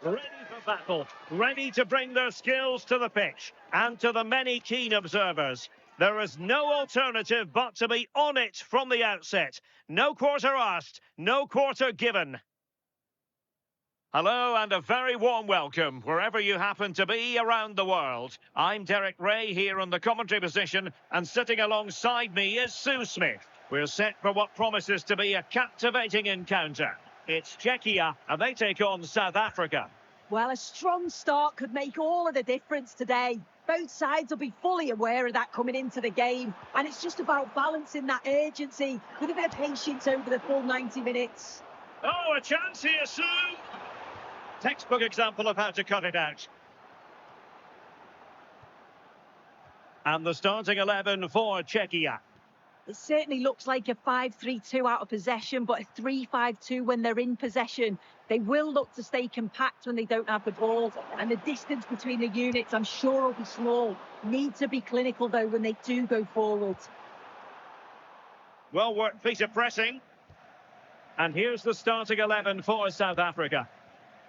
Ready for battle, ready to bring their skills to the pitch. And to the many keen observers, there is no alternative but to be on it from the outset. No quarter asked, no quarter given. Hello and a very warm welcome wherever you happen to be around the world. I'm Derek Ray here on the commentary position, and sitting alongside me is Sue Smith. We're set for what promises to be a captivating encounter. It's Czechia and they take on South Africa. Well, a strong start could make all of the difference today. Both sides will be fully aware of that coming into the game, and it's just about balancing that urgency with a bit of patience over the full 90 minutes. Oh, a chance here, Sue! Textbook example of how to cut it out. And the starting 11 for Czechia. It certainly looks like a 5-3-2 out of possession, but a 3-5-2 when they're in possession. They will look to stay compact when they don't have the ball, and the distance between the units, I'm sure, will be small. Need to be clinical, though, when they do go forward. Well worked piece of pressing. And here's the starting 11 for South Africa.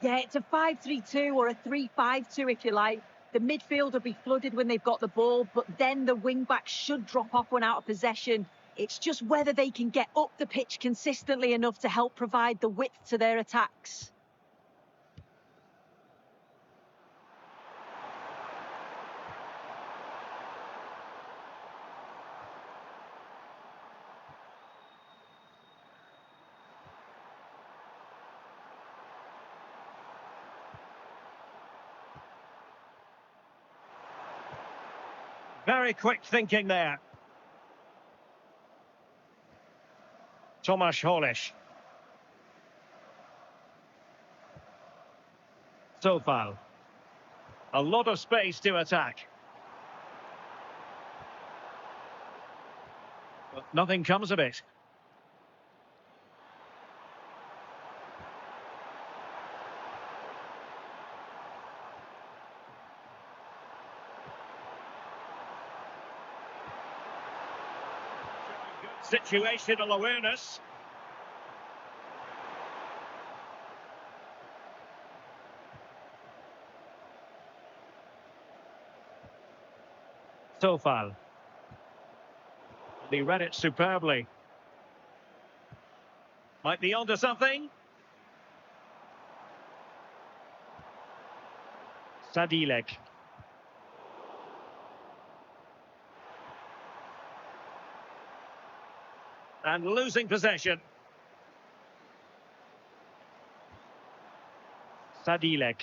Yeah, it's a 5-3-2 or a 3-5-2 if you like. The midfield will be flooded when they've got the ball, but then the wing-backs should drop off when out of possession. It's just whether they can get up the pitch consistently enough to help provide the width to their attacks. Very quick thinking there. Tomasz Holisz. Sofal. A lot of space to attack. But nothing comes of it. Situational awareness. Sofal. He read it superbly. Might be onto something. Sadilek. And losing possession. Sadilek.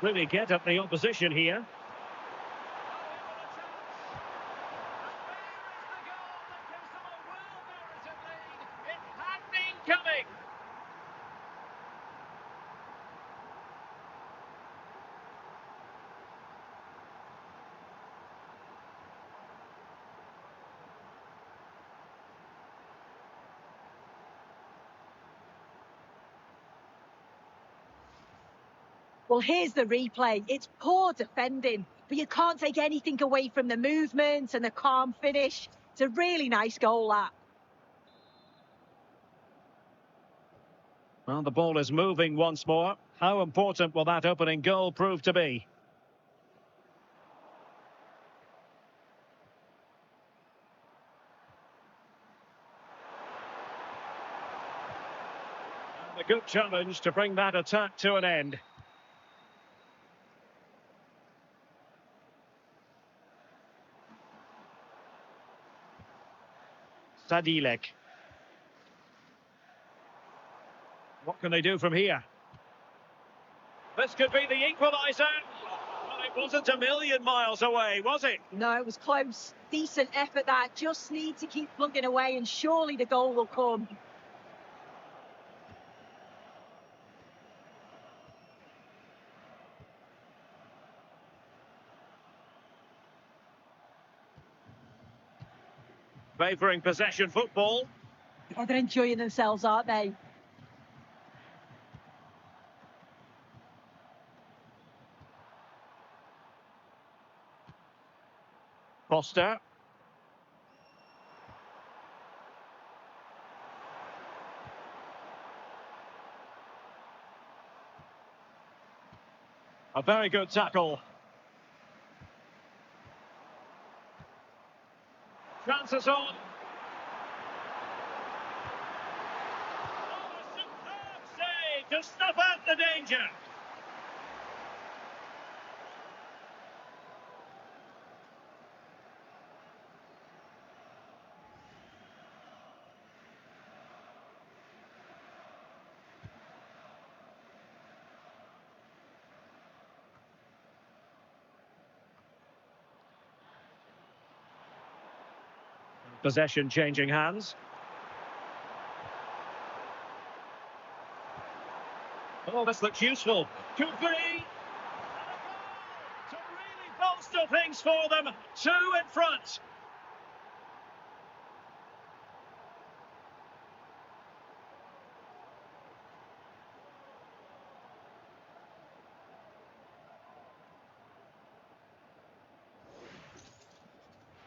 Really get at the opposition here. It had been coming. Well, here's the replay. It's poor defending, but you can't take anything away from the movement and the calm finish. It's a really nice goal, that. Well, the ball is moving once more. How important will that opening goal prove to be? And a good challenge to bring that attack to an end. Sadilek. What can they do from here? This could be the equaliser. Well, it wasn't a million miles away, was it? No, it was close. Decent effort, that. Just need to keep plugging away and surely the goal will come. Favouring possession football. Oh, they're enjoying themselves, aren't they? Foster. A very good tackle. Chances on. Oh, a superb save to snuff out the danger. Possession changing hands. Oh, this looks useful. Could be. And a goal to really bolster things for them. Two in front.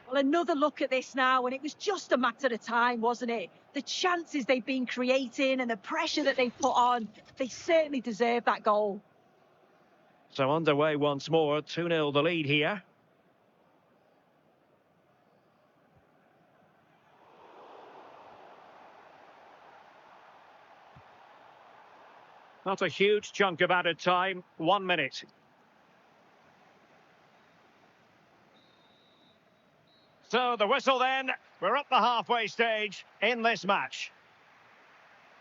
Well, another look at this now, and it was just a matter of time, wasn't it? The chances they've been creating and the pressure that they've put on, they certainly deserve that goal. So underway once more. 2-0 the lead here. Not a huge chunk of added time. 1 minute. So the whistle then. We're at the halfway stage in this match.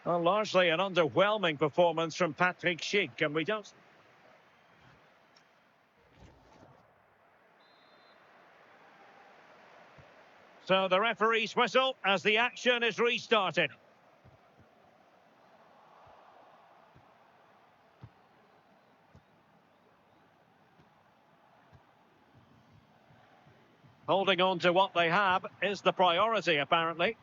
Well, largely an underwhelming performance from Patrick Schick, and we don't... So the referee's whistle as the action is restarted. Holding on to what they have is the priority, apparently.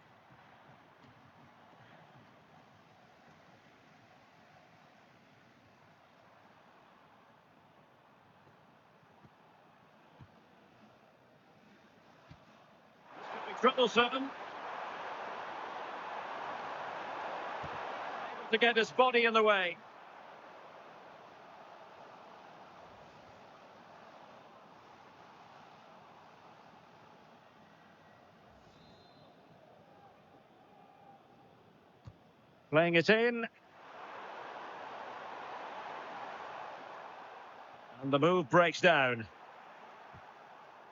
Troublesome. To get his body in the way. Playing it in. And the move breaks down.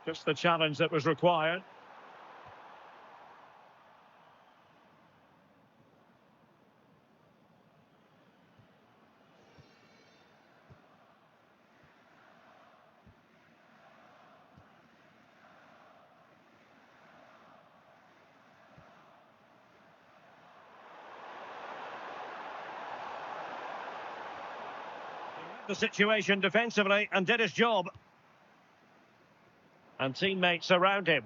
Just the challenge that was required. The situation defensively and did his job. And teammates around him.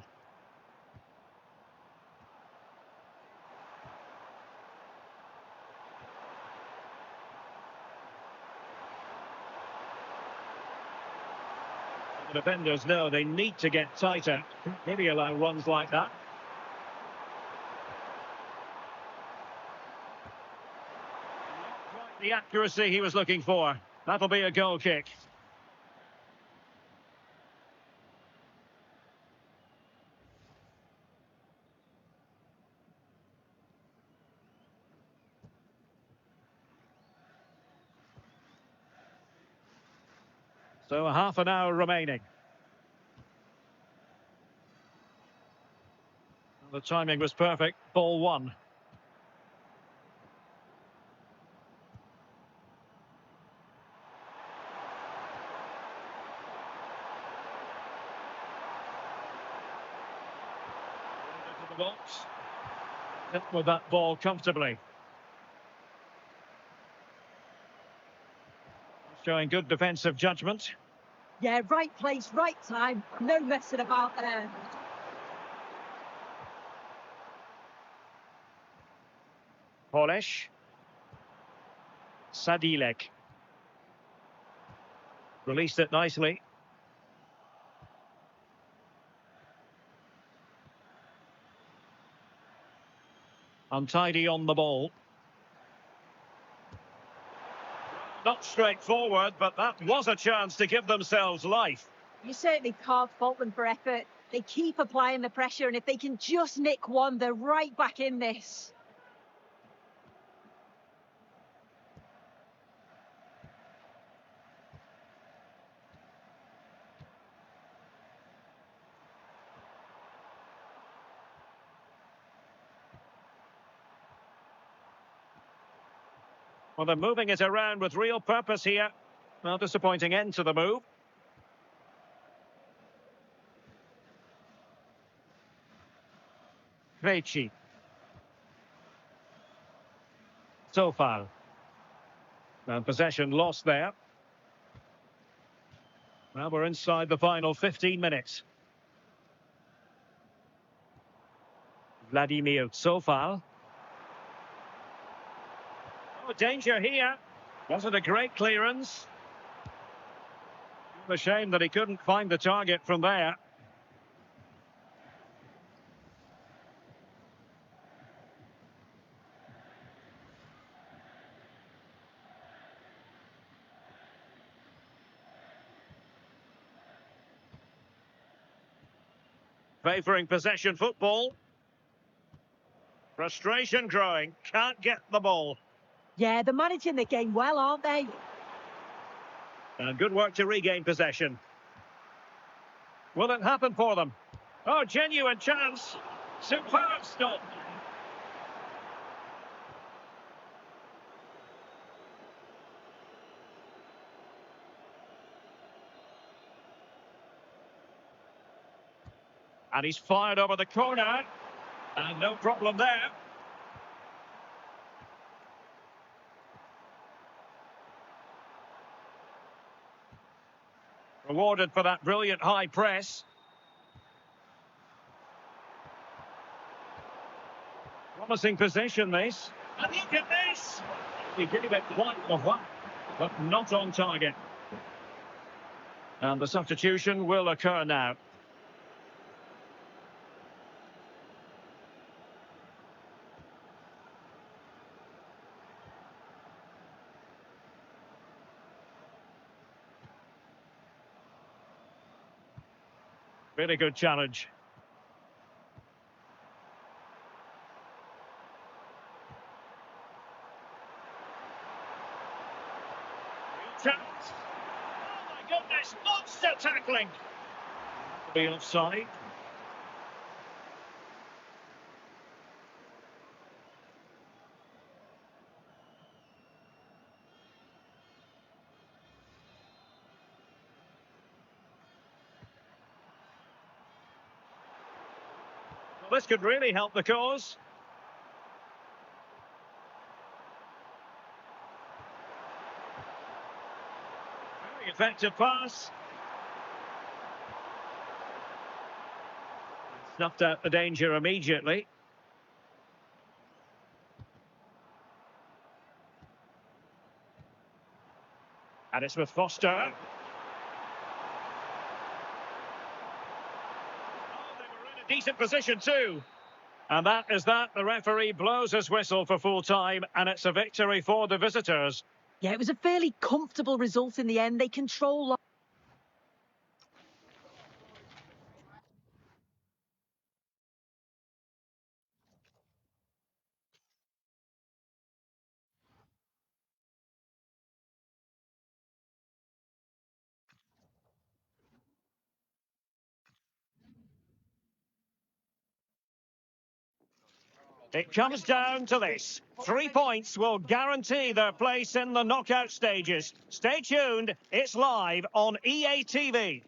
The defenders know they need to get tighter. Maybe allow runs like that. The accuracy he was looking for. That'll be a goal kick. So half an hour remaining. The timing was perfect. Ball one. Into the box. Hit with that ball comfortably. Showing good defensive judgment. Yeah, right place, right time. No messing about there. Polish. Sadilek. Released it nicely. Untidy on the ball. Not straightforward, but that was a chance to give themselves life. You certainly can't fault them for effort. They keep applying the pressure, and if they can just nick one, they're right back in this. Well, they're moving it around with real purpose here. Well, disappointing end to the move. Kwesi. So far. And possession lost there. Well, we're inside the final 15 minutes. Vladimir Sofal. Oh, danger here. Wasn't a great clearance. A shame that he couldn't find the target from there. Favouring possession football. Frustration growing. Can't get the ball. Yeah, they're managing the game well, aren't they? And good work to regain possession. Will it happen for them? Oh, genuine chance. Superb stop. And he's fired over the corner. And no problem there. Rewarded for that brilliant high press. Promising position, this. And look at this! He gave it quite a whack, but not on target. And the substitution will occur now. Really good challenge. Chance. Oh my goodness, monster tackling. Be offside. Well, this could really help the cause. Very effective pass. Snuffed out the danger immediately. And it's with Foster. Oh, they were in a decent position too. And that is that. The referee blows his whistle for full time, and it's a victory for the visitors. Yeah, it was a fairly comfortable result in the end. They control. It comes down to this. 3 points will guarantee their place in the knockout stages. Stay tuned. It's live on EA TV.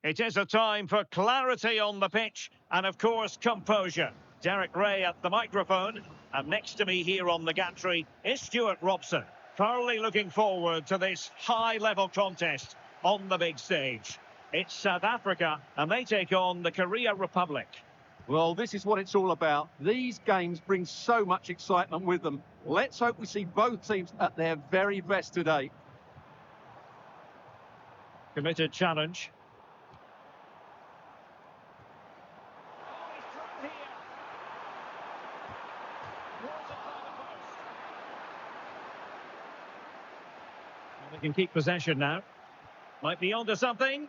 It is a time for clarity on the pitch and, of course, composure. Derek Ray at the microphone. And next to me here on the gantry is Stuart Robson. Thoroughly looking forward to this high-level contest on the big stage. It's South Africa, and they take on the Korea Republic. Well, this is what it's all about. These games bring so much excitement with them. Let's hope we see both teams at their very best today. Committed challenge. can keep possession now. Might be onto something.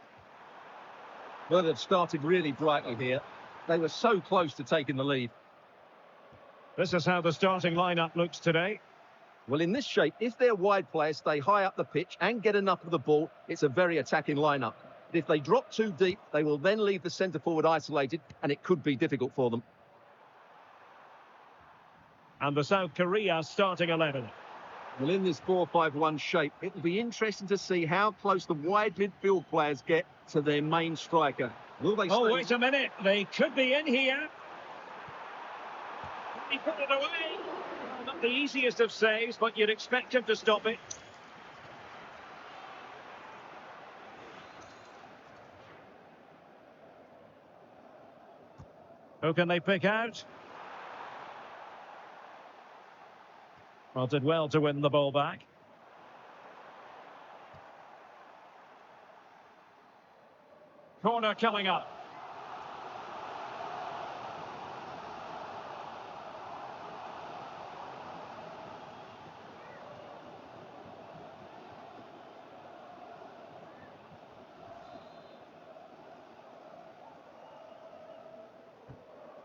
Well, they've started really brightly here. They were so close to taking the lead. This is how the starting lineup looks today. Well, in this shape, if their wide players stay high up the pitch and get enough of the ball, it's a very attacking lineup. But if they drop too deep, they will then leave the centre-forward isolated, and it could be difficult for them. And the South Korea starting 11. Well, in this 4-5-1 shape, it will be interesting to see how close the wide midfield players get to their main striker. Will they Oh, stay... wait a minute. They could be in here. He put it away. Not the easiest of saves, but you'd expect him to stop it. Who can they pick out? Well, did well to win the ball back. Corner coming up.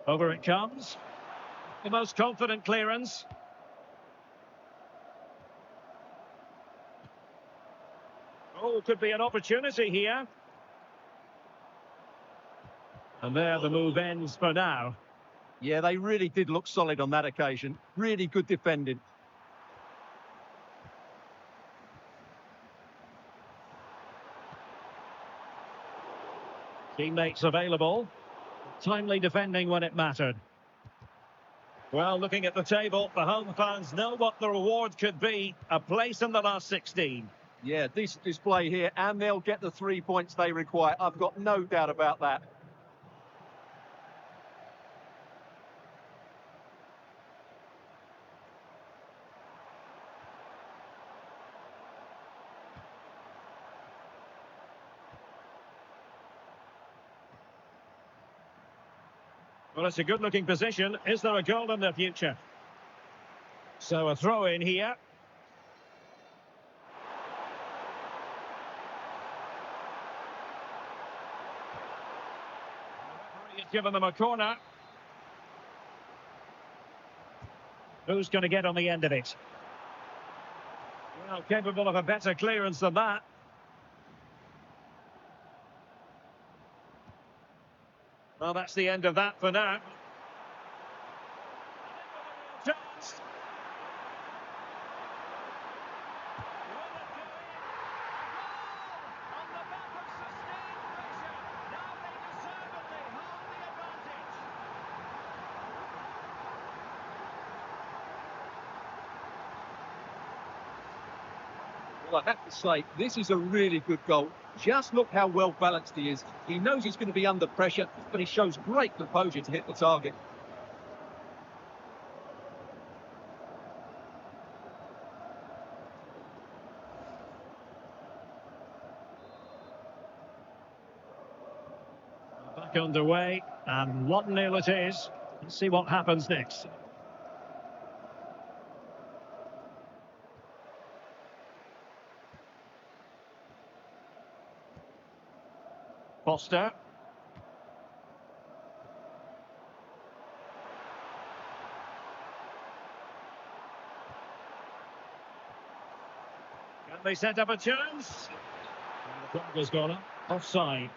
Over it comes. The most confident clearance. Oh, could be an opportunity here. And there the move ends for now. Yeah, they really did look solid on that occasion. Really good defending. Teammates available. Timely defending when it mattered. Well, looking at the table, the home fans know what the reward could be. A place in the last 16. Yeah, decent display here, and they'll get the 3 points they require. I've got no doubt about that. Well, it's a good-looking position. Is there a goal in the future? So a throw in here. He's given them a corner. Who's going to get on the end of it? Well, capable of a better clearance than that. Well, that's the end of that for now. Chance. On the back of sustained pressure. Now they deservedly hold the advantage. Well, I have to say, this is a really good goal. Just look how well balanced he is. He knows he's going to be under pressure, but he shows great composure to hit the target. Back underway, and 1-0 it is. Let's see what happens next. Foster. Can they set up a chance? And the flag has gone up. Offside.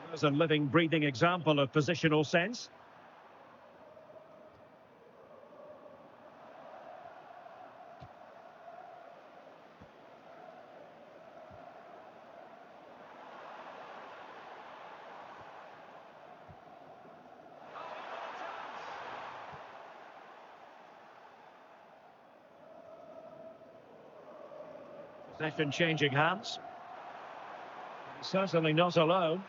There's a living, breathing example of positional sense. Possession changing hands. Certainly not alone.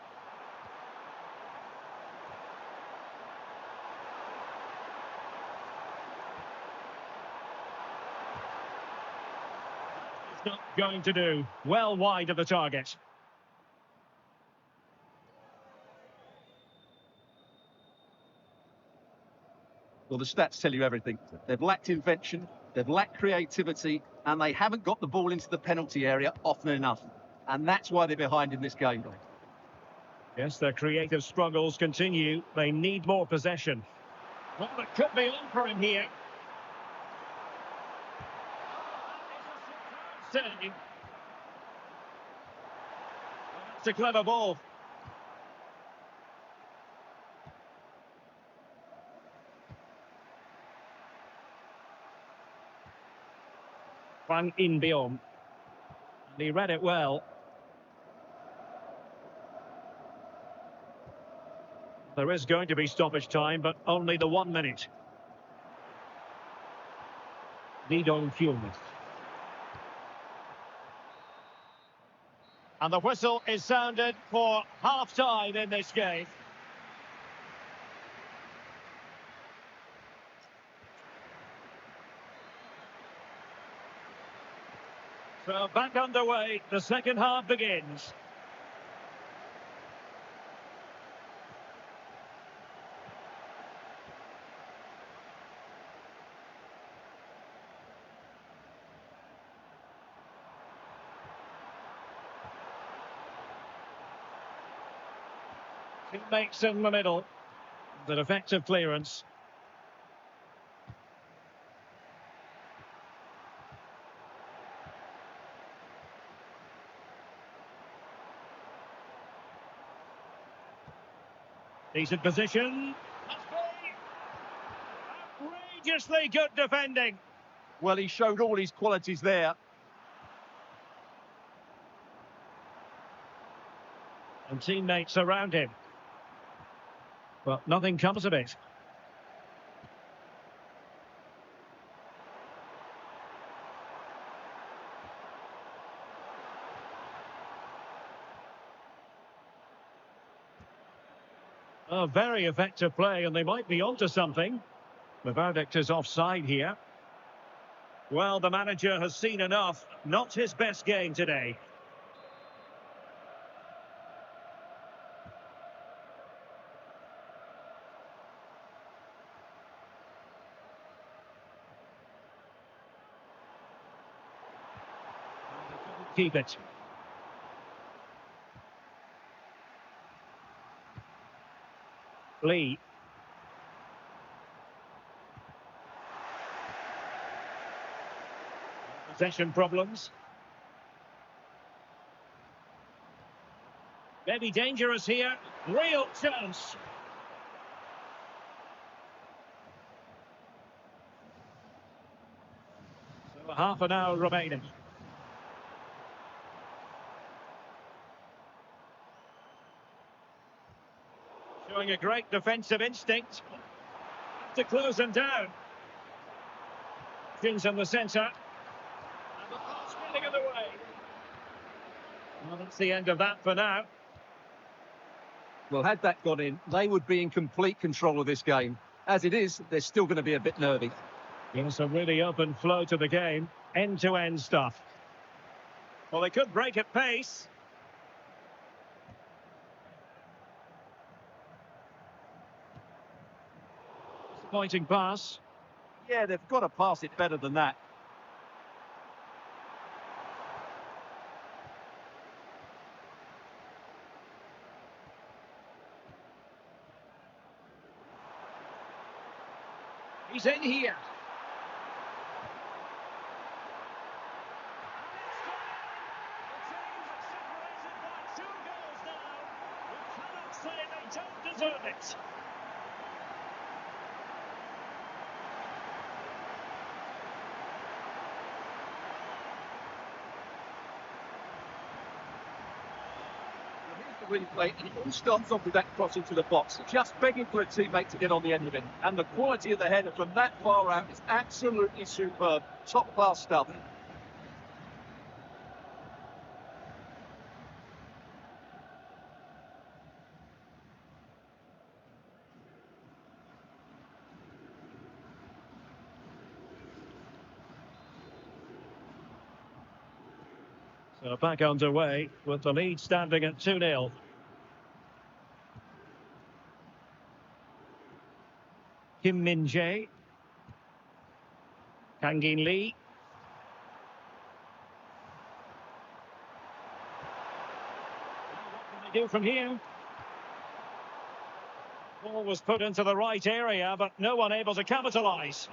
Not going to do. Well wide of the target. Well, the stats tell you everything. They've lacked invention, they've lacked creativity, and they haven't got the ball into the penalty area often enough. And that's why they're behind in this game. Yes, their creative struggles continue. They need more possession. Well, it could be on for him here. Save. It's a clever ball. Van Inbeom. And he read it well. There is going to be stoppage time, but only the 1 minute. Didon Fumes. And the whistle is sounded for half-time in this game. So back underway, the second half begins. Teammates in the middle. An effective clearance. Decent position. Must be outrageously good defending. Well, he showed all his qualities there. And teammates around him. But nothing comes of it. A very effective play, and they might be onto something. The verdict is offside here. Well, the manager has seen enough. Not his best game today. Keep it. Lee. Possession problems. Maybe dangerous here. Real chance. So half an hour remaining. Showing a great defensive instinct. To close them down. Fins in the centre. And the pass getting in the way. Well, that's the end of that for now. Well, had that gone in, they would be in complete control of this game. As it is, they're still going to be a bit nervy. Yes, a really open flow to the game. End-to-end stuff. Well, they could break at pace. Disappointing pass. Yeah, they've got to pass it better than that. He's in here. Say they don't deserve it. Here's the replay, and it all starts off with that cross into the box, just begging for a teammate to get on the end of it. And the quality of the header from that far out is absolutely superb. Top-class stuff. Back underway with the lead standing at 2-0. Kim Min-jae. Kang In Lee. What can they do from here? Ball was put into the right area, but no one able to capitalise.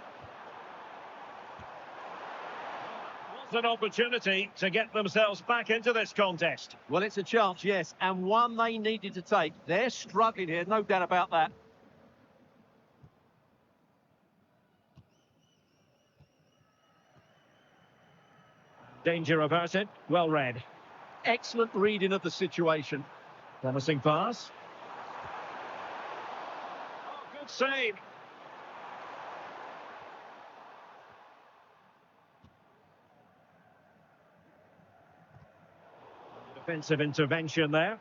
Was an opportunity to get themselves back into this contest. Well, it's a chance, yes, and one they needed to take. They're struggling here, no doubt about that. Danger averted, well read. Excellent reading of the situation. Promising pass. Oh, good save. Defensive intervention there.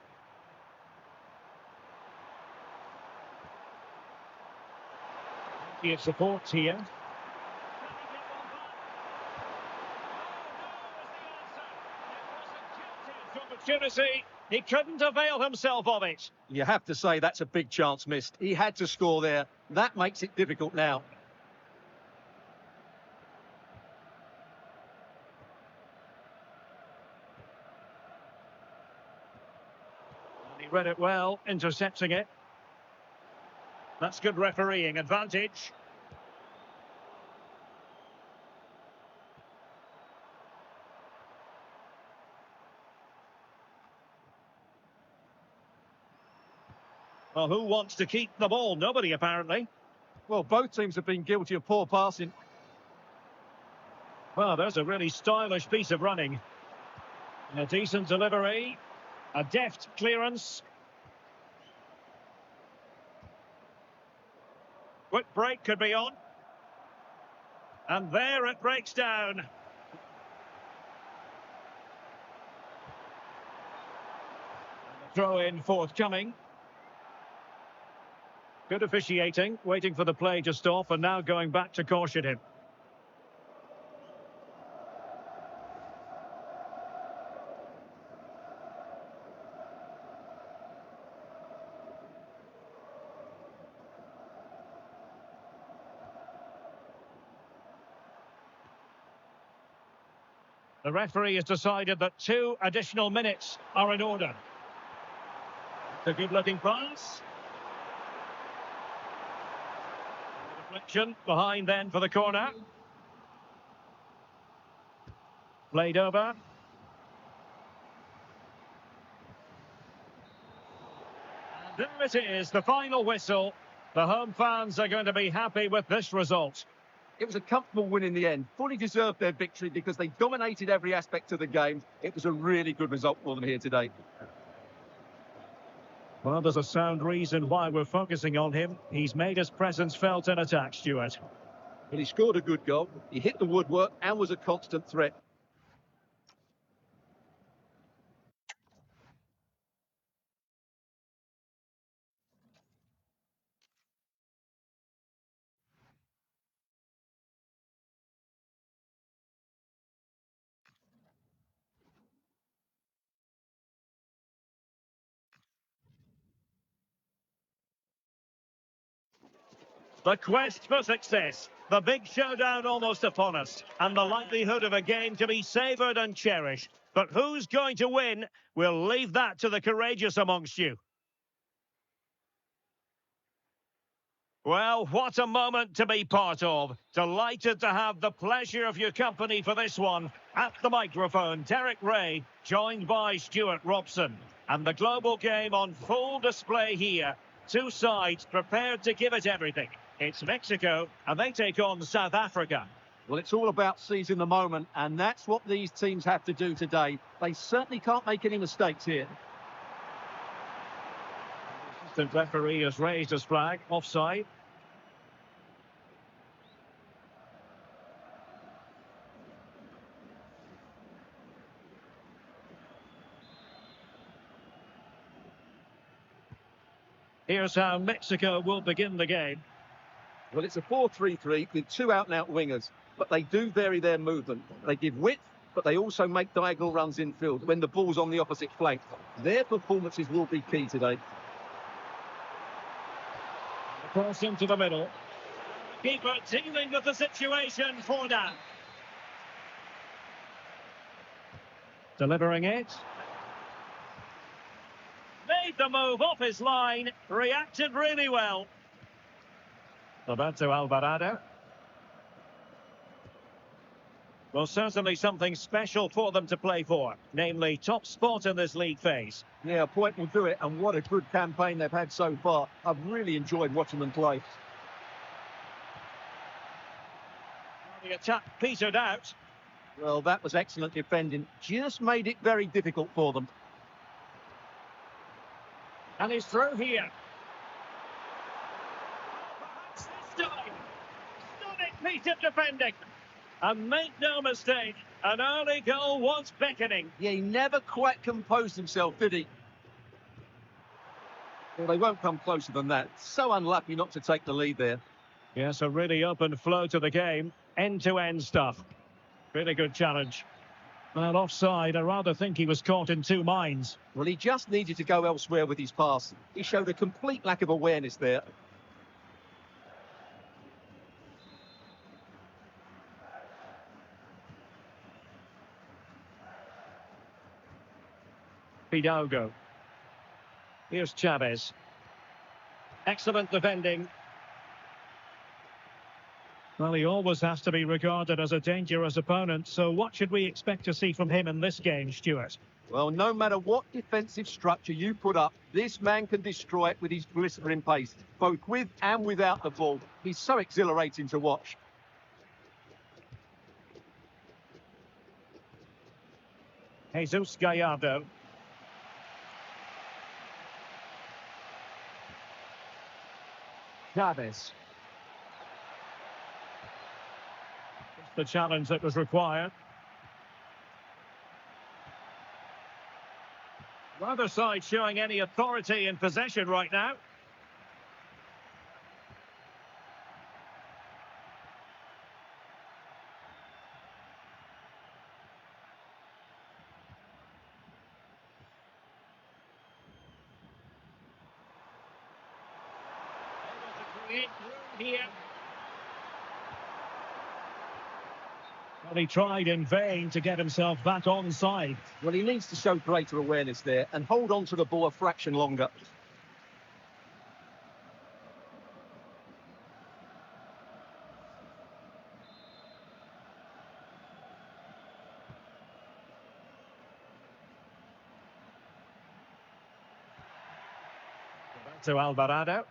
Plenty of support here. Opportunity. He couldn't avail himself of it. You have to say that's a big chance missed. He had to score there. That makes it difficult now. He read it well, intercepting it. That's good refereeing advantage. Well, who wants to keep the ball? Nobody, apparently. Well, both teams have been guilty of poor passing. Well, there's a really stylish piece of running. A decent delivery. A deft clearance. Quick break could be on. And there it breaks down. Throw in forthcoming. Good officiating, waiting for the play to stop and now going back to caution him. The referee has decided that 2 additional minutes are in order. It's a good-looking pass. Deflection behind then for the corner. Played over. And there it is, the final whistle. The home fans are going to be happy with this result. It was a comfortable win in the end. Fully deserved their victory because they dominated every aspect of the game. It was a really good result for them here today. Well, there's a sound reason why we're focusing on him. He's made his presence felt in attack, Stuart. Well, he scored a good goal. He hit the woodwork and was a constant threat. The quest for success. The big showdown almost upon us. And the likelihood of a game to be savoured and cherished. But who's going to win? We'll leave that to the courageous amongst you. Well, what a moment to be part of. Delighted to have the pleasure of your company for this one. At the microphone, Derek Ray, joined by Stuart Robson. And the global game on full display here. 2 sides prepared to give it everything. It's Mexico, and they take on South Africa. Well, it's all about seizing the moment, and that's what these teams have to do today. They certainly can't make any mistakes here. The referee has raised his flag, offside. Here's how Mexico will begin the game. Well, it's a 4-3-3 with 2 out-and-out wingers, but they do vary their movement. They give width but they also make diagonal runs infield when the ball's on the opposite flank. Their performances will be key today. Cross into the middle. Keeper dealing with the situation for that. Delivering it. Made the move off his line. Reacted really well. Roberto Alvarado. Well, certainly something special for them to play for. Namely, top spot in this league phase. Yeah, a point will do it, and what a good campaign they've had so far. I've really enjoyed watching them play. The attack petered out. Well, that was excellent defending. Just made it very difficult for them. And he's through here. Perhaps this time. Stunning piece of defending. And make no mistake, an early goal was beckoning. Yeah, he never quite composed himself, did he? Well, they won't come closer than that. So unlucky not to take the lead there. Yes, a really open flow to the game. End-to-end stuff. Really good challenge. Well, offside, I rather think he was caught in two minds. Well, he just needed to go elsewhere with his pass. He showed a complete lack of awareness there. Fidalgo. Here's Chavez. Excellent defending. Well, he always has to be regarded as a dangerous opponent, so what should we expect to see from him in this game, Stuart? Well, no matter what defensive structure you put up, this man can destroy it with his blistering pace, both with and without the ball. He's so exhilarating to watch. Jesus Gallardo. Chavez. The challenge that was required. Neither side showing any authority in possession right now. Here. Well, he tried in vain to get himself back on side. Well, he needs to show greater awareness there and hold on to the ball a fraction longer. To Alvarado.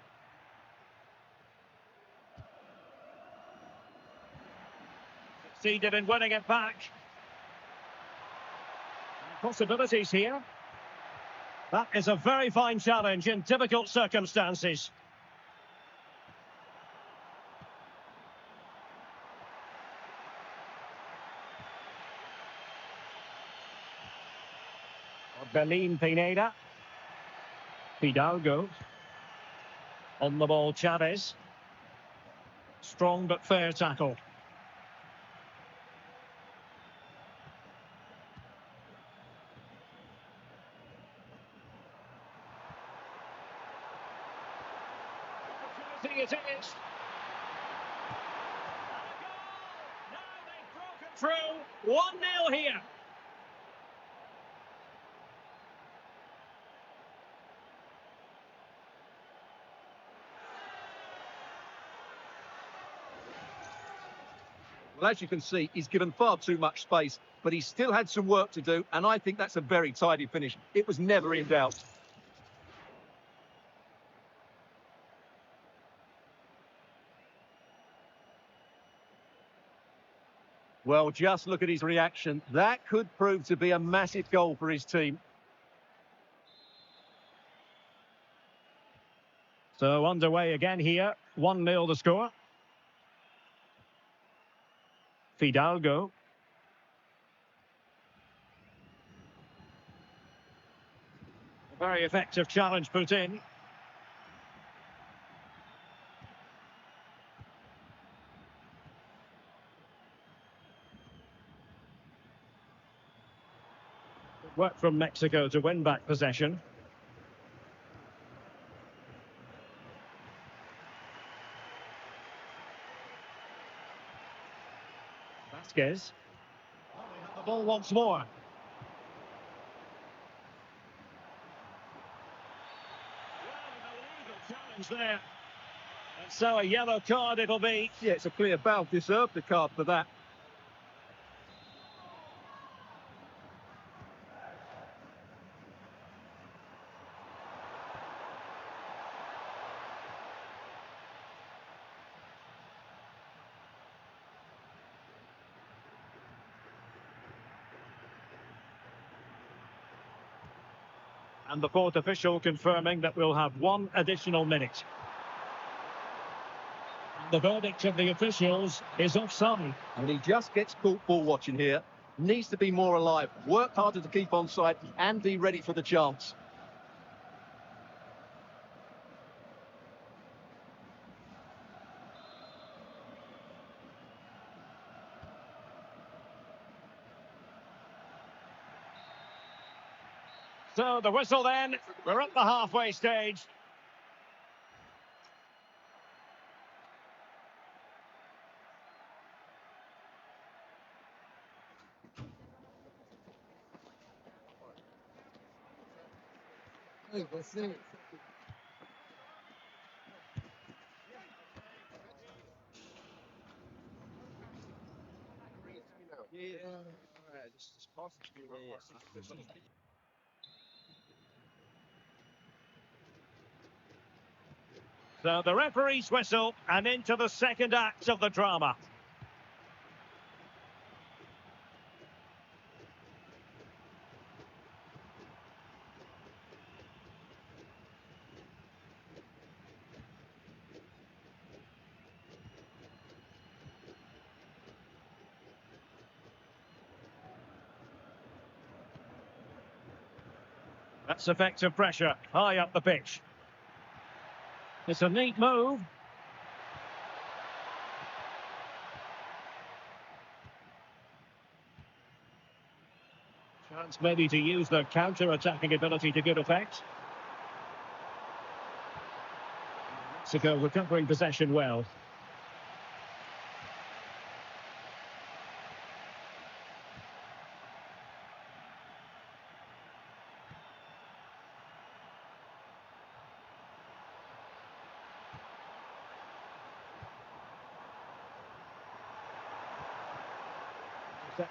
Succeeded in winning it back. Possibilities here. That is a very fine challenge in difficult circumstances. Belin Pineda. Fidalgo. On the ball, Chavez. Strong but fair tackle. It is. Now they've broken through. 1-0 here. Well, as you can see, he's given far too much space, but he still had some work to do, and I think that's a very tidy finish. It was never in doubt. Well, just look at his reaction. That could prove to be a massive goal for his team. So underway again here. 1-0 the score. Fidalgo. A very effective challenge put in. Work from Mexico to win back possession. Vasquez. Oh, they have the ball once more. Well, an illegal challenge there. And so a yellow card it'll be. Yeah, it's a clear foul. Deserved the card for that. And the fourth official confirming that we'll have one additional minute. The verdict of the officials is offside. And he just gets caught ball watching here. Needs to be more alive, work harder to keep on side and be ready for the chance. So the whistle then, we're at the halfway stage. Hey, Kwesi. Yeah, all right. Just pass it to me. Yeah. So the referee's whistle and into the second act of the drama. That's effective pressure, high up the pitch. It's a neat move. Chance maybe to use their counter-attacking ability to good effect. Mexico recovering possession well.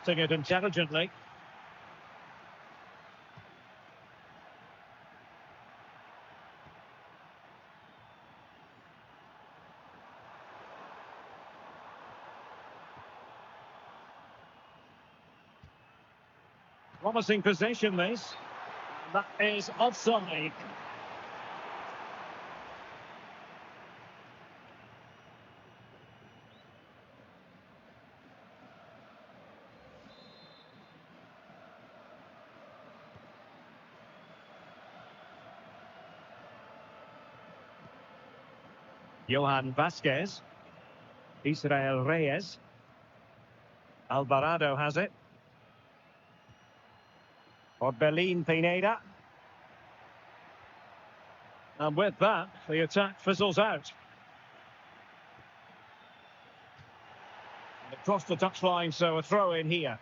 Setting it intelligently. Promising possession this. That is offside. Johan Vasquez. Israel Reyes. Alvarado has it. Orbelin Pineda. And with that, the attack fizzles out. Across the touchline, so a throw in here.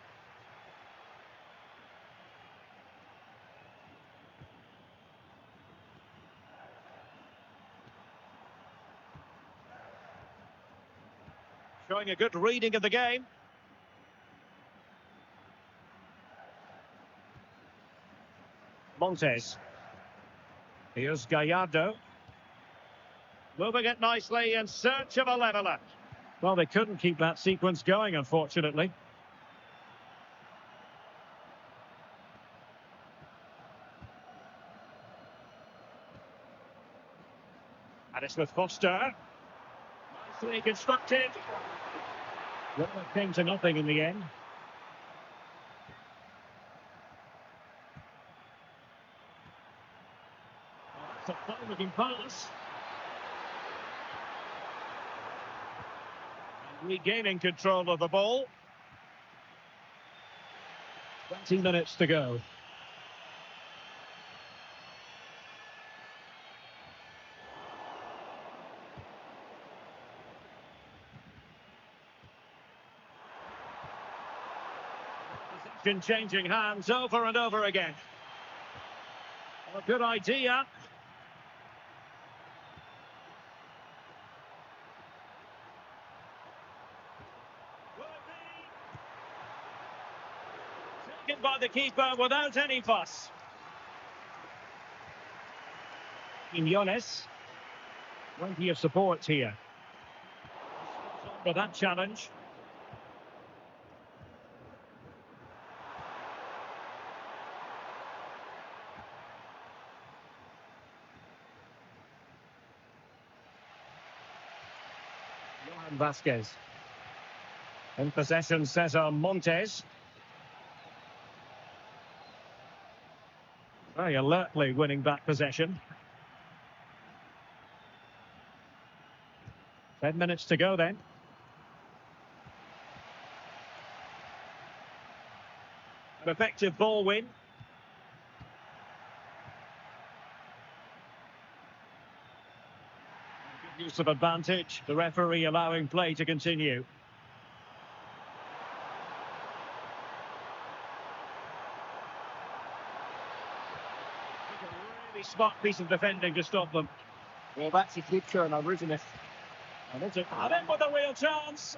Showing a good reading of the game. Montes. Here's Gallardo. Moving it nicely in search of a leveller. Well, they couldn't keep that sequence going, unfortunately. And it's with Foster. Nicely constructed. Well, it came to nothing in the end. That's a fine-looking pass. And regaining control of the ball. 20 minutes to go. Possession changing hands over and over again. A good idea. Taken by the keeper without any fuss. Jonas. Plenty of support here. For that challenge. Johan Vasquez. In possession, Cesar Montes. Very alertly winning back possession. 10 minutes to go then. An effective ball win. Good use of advantage. The referee allowing play to continue. Really smart piece of defending to stop them. Well, that's a good turnover, isn't it? And in with a real chance.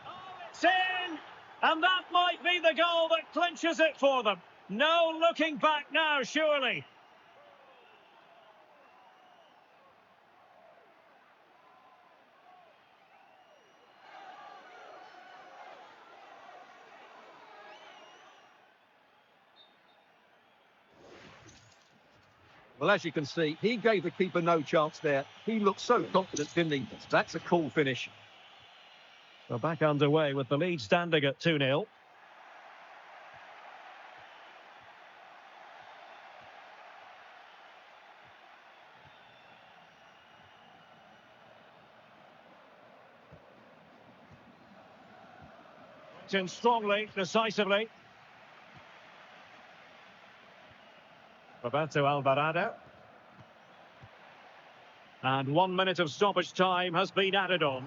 Oh, it's in! And that might be the goal that clinches it for them. No looking back now, surely. Well, as you can see, he gave the keeper no chance there. He looked so confident, didn't he? That's a cool finish. We're back underway with the lead standing at 2-0. In strongly, decisively. Roberto Alvarado. And 1 minute of stoppage time has been added on.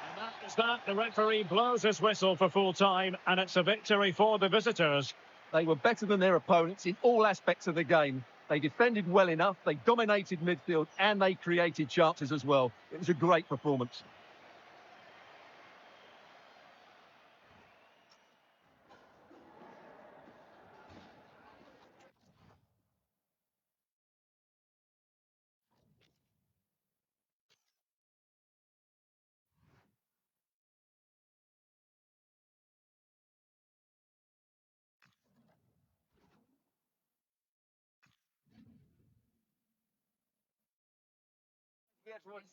And that is that. The referee blows his whistle for full time, and it's a victory for the visitors. They were better than their opponents in all aspects of the game. They defended well enough, they dominated midfield, and they created chances as well. It was a great performance.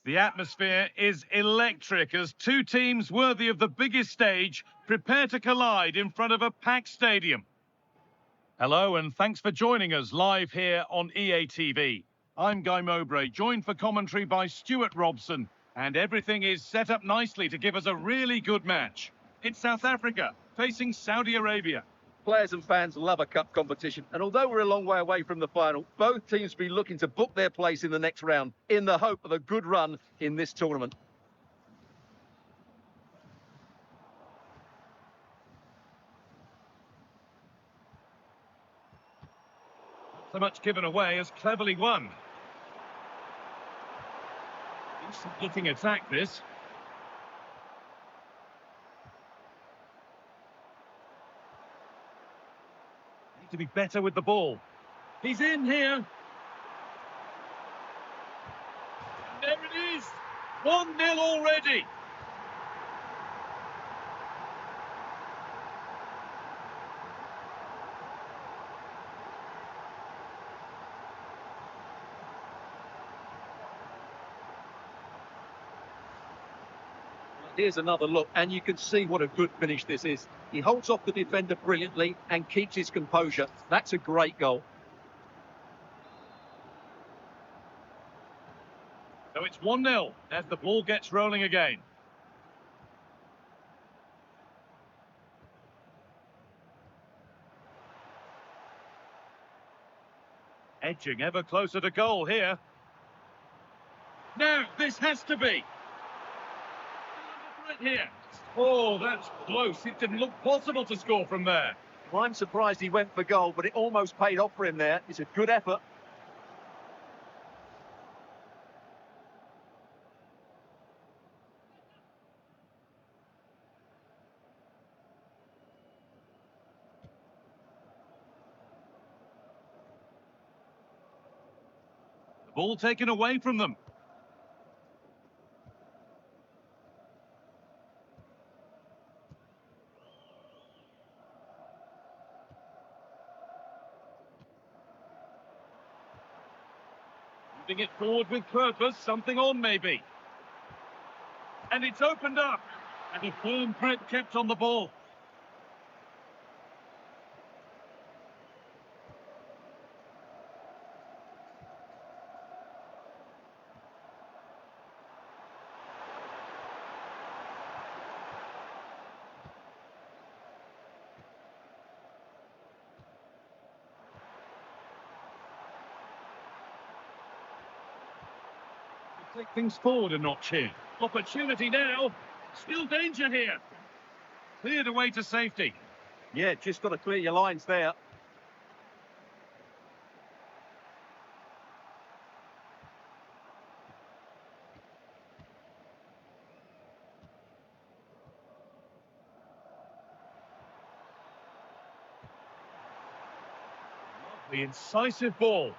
The atmosphere is electric as two teams worthy of the biggest stage prepare to collide in front of a packed stadium. Hello and thanks for joining us live here on EA TV. I'm Guy Mowbray, joined for commentary by Stuart Robson, and everything is set up nicely to give us a really good match. It's South Africa facing Saudi Arabia. Players and fans love a cup competition, and although we're a long way away from the final, both teams will be looking to book their place in the next round in the hope of a good run in this tournament. So much given away as cleverly won. Decent looking attack this. Need to be better with the ball. He's in here. And there it is. 1-0 already. Here's another look, and you can see what a good finish this is. He holds off the defender brilliantly and keeps his composure. That's a great goal. So it's 1-0 as the ball gets rolling again. Edging ever closer to goal here. Now, this has to be. Right here. Oh, that's close. It didn't look possible to score from there. Well, I'm surprised he went for goal, but it almost paid off for him there. It's a good effort. The ball taken away from them. Moving it forward with purpose, something on maybe. And it's opened up. And a firm grip kept on the ball. Take things forward a notch here. Opportunity now. Still danger here. Cleared away to safety. Yeah, just got to clear your lines there. The incisive ball.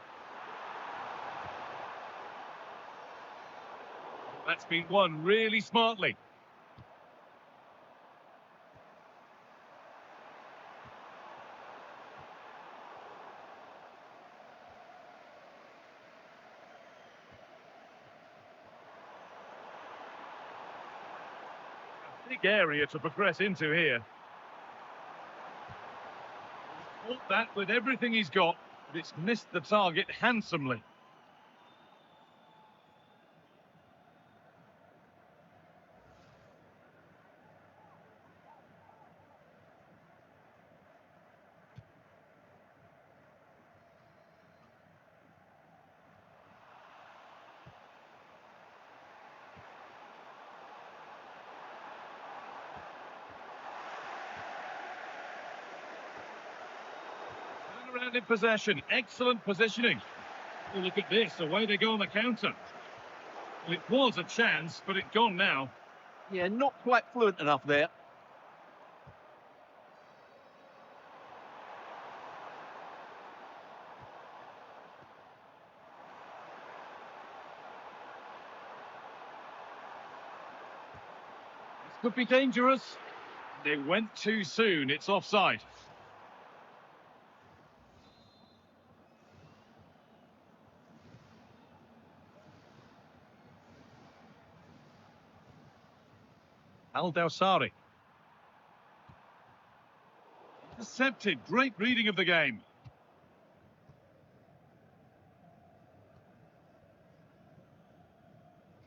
That's been won really smartly. A big area to progress into here. Caught that with everything he's got, but it's missed the target handsomely. Around in possession, excellent positioning. Oh, look at this, away they go on the counter. Well, it was a chance, but it's gone now. Yeah, not quite fluent enough there. This could be dangerous. They went too soon, it's offside. Al-Dawsari. Intercepted, great reading of the game.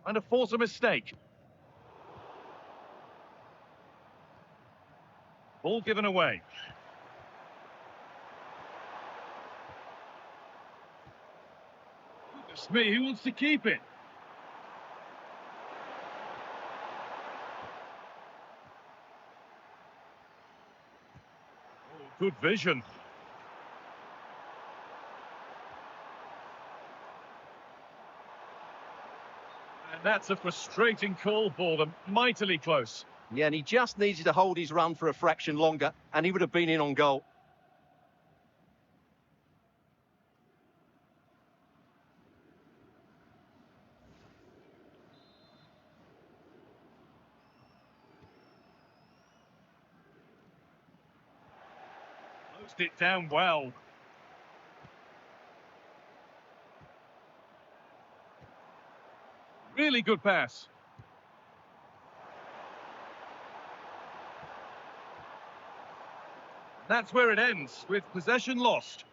Trying to force a mistake. Ball given away. Goodness me, who wants to keep it? Oh, good vision. And that's a frustrating call for them. Mightily close. Yeah, and he just needed to hold his run for a fraction longer, and he would have been in on goal. Closed it down well. Really good pass. That's where it ends, with possession lost.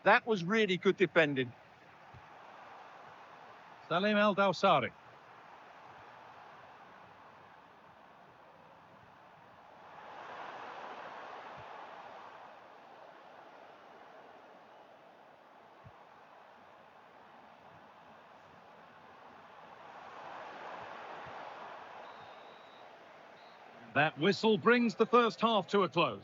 That was really good defending. Salim Al-Dawsari. That whistle brings the first half to a close.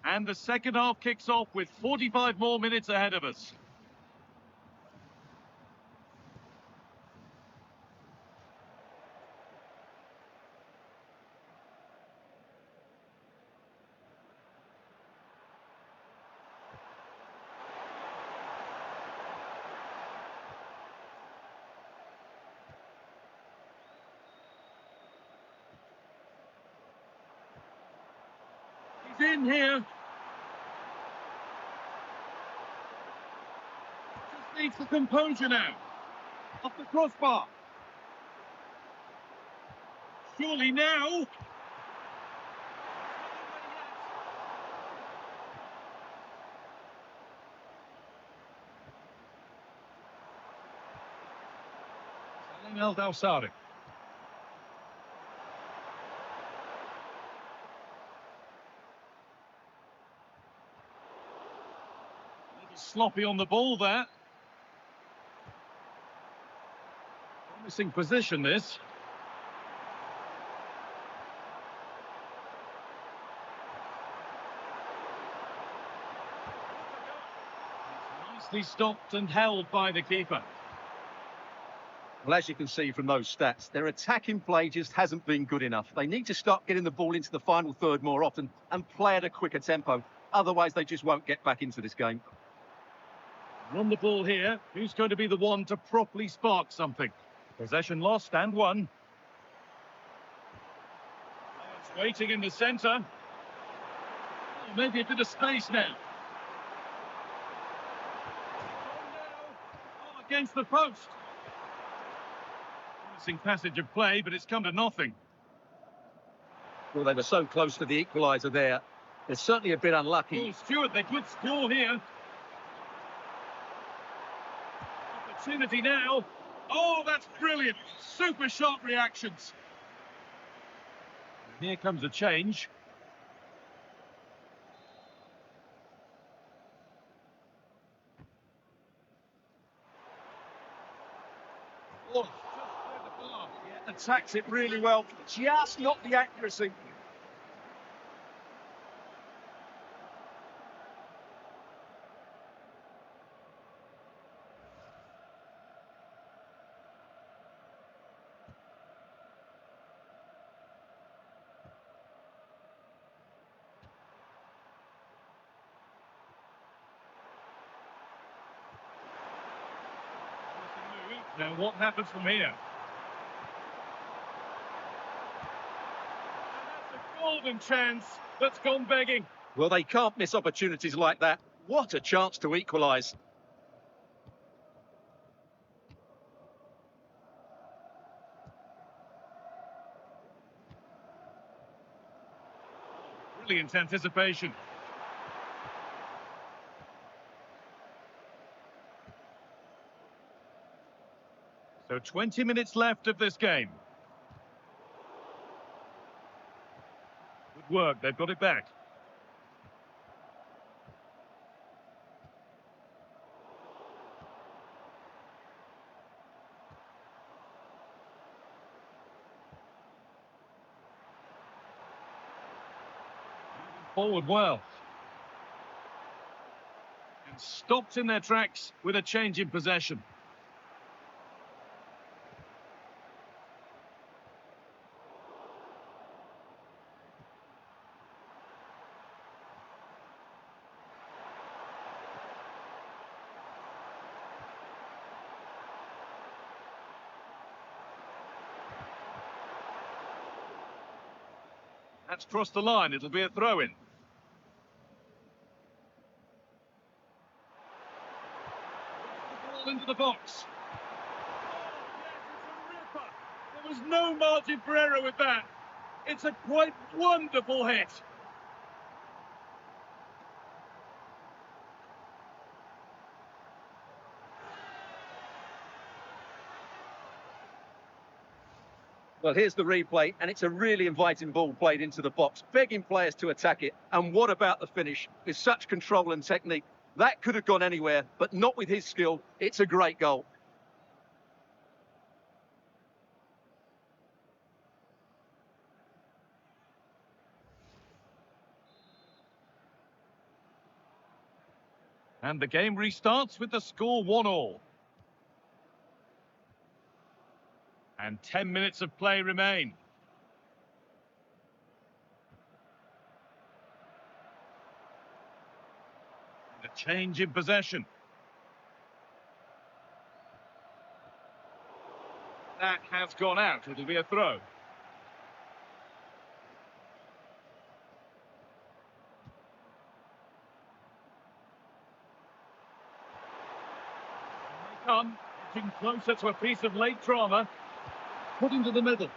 And the second half kicks off with 45 more minutes ahead of us. He's in here. Just needs the composure now. Off the crossbar. Surely now. Al-Dawsari. Sloppy on the ball there. Promising position, this. It's nicely stopped and held by the keeper. Well, as you can see from those stats, their attacking play just hasn't been good enough. They need to start getting the ball into the final third more often and play at a quicker tempo. Otherwise, they just won't get back into this game. On the ball here, who's going to be the one to properly spark something? Possession lost and won. It's waiting in the centre. Oh, maybe a bit of space now. Oh, against the post. Promising passage of play, but it's come to nothing. Well, they were so close to the equaliser there. They're certainly a bit unlucky. Oh, Stewart, they could score here. Opportunity now. Oh, that's brilliant. Super sharp reactions. Here comes a change. Oh, just where the bar. Yeah, attacks it really well, just not the accuracy. Now, what happens from here? And that's a golden chance that's gone begging. Well, they can't miss opportunities like that. What a chance to equalise. Brilliant anticipation. So 20 minutes left of this game. Good work, they've got it back. Forward well. And stopped in their tracks with a change in possession. That's crossed the line, it'll be a throw-in. Ball into the box. Oh, yes, it's a ripper. There was no margin for error with that. It's a quite wonderful hit. Well, here's the replay, and it's a really inviting ball played into the box, begging players to attack it. And what about the finish? With such control and technique, That could have gone anywhere, but not with his skill. It's a great goal. And the game restarts with the score 1-1. And 10 minutes of play remain. A change in possession. That has gone out. It'll be a throw. Come, getting closer to a piece of late drama. Put into the middle.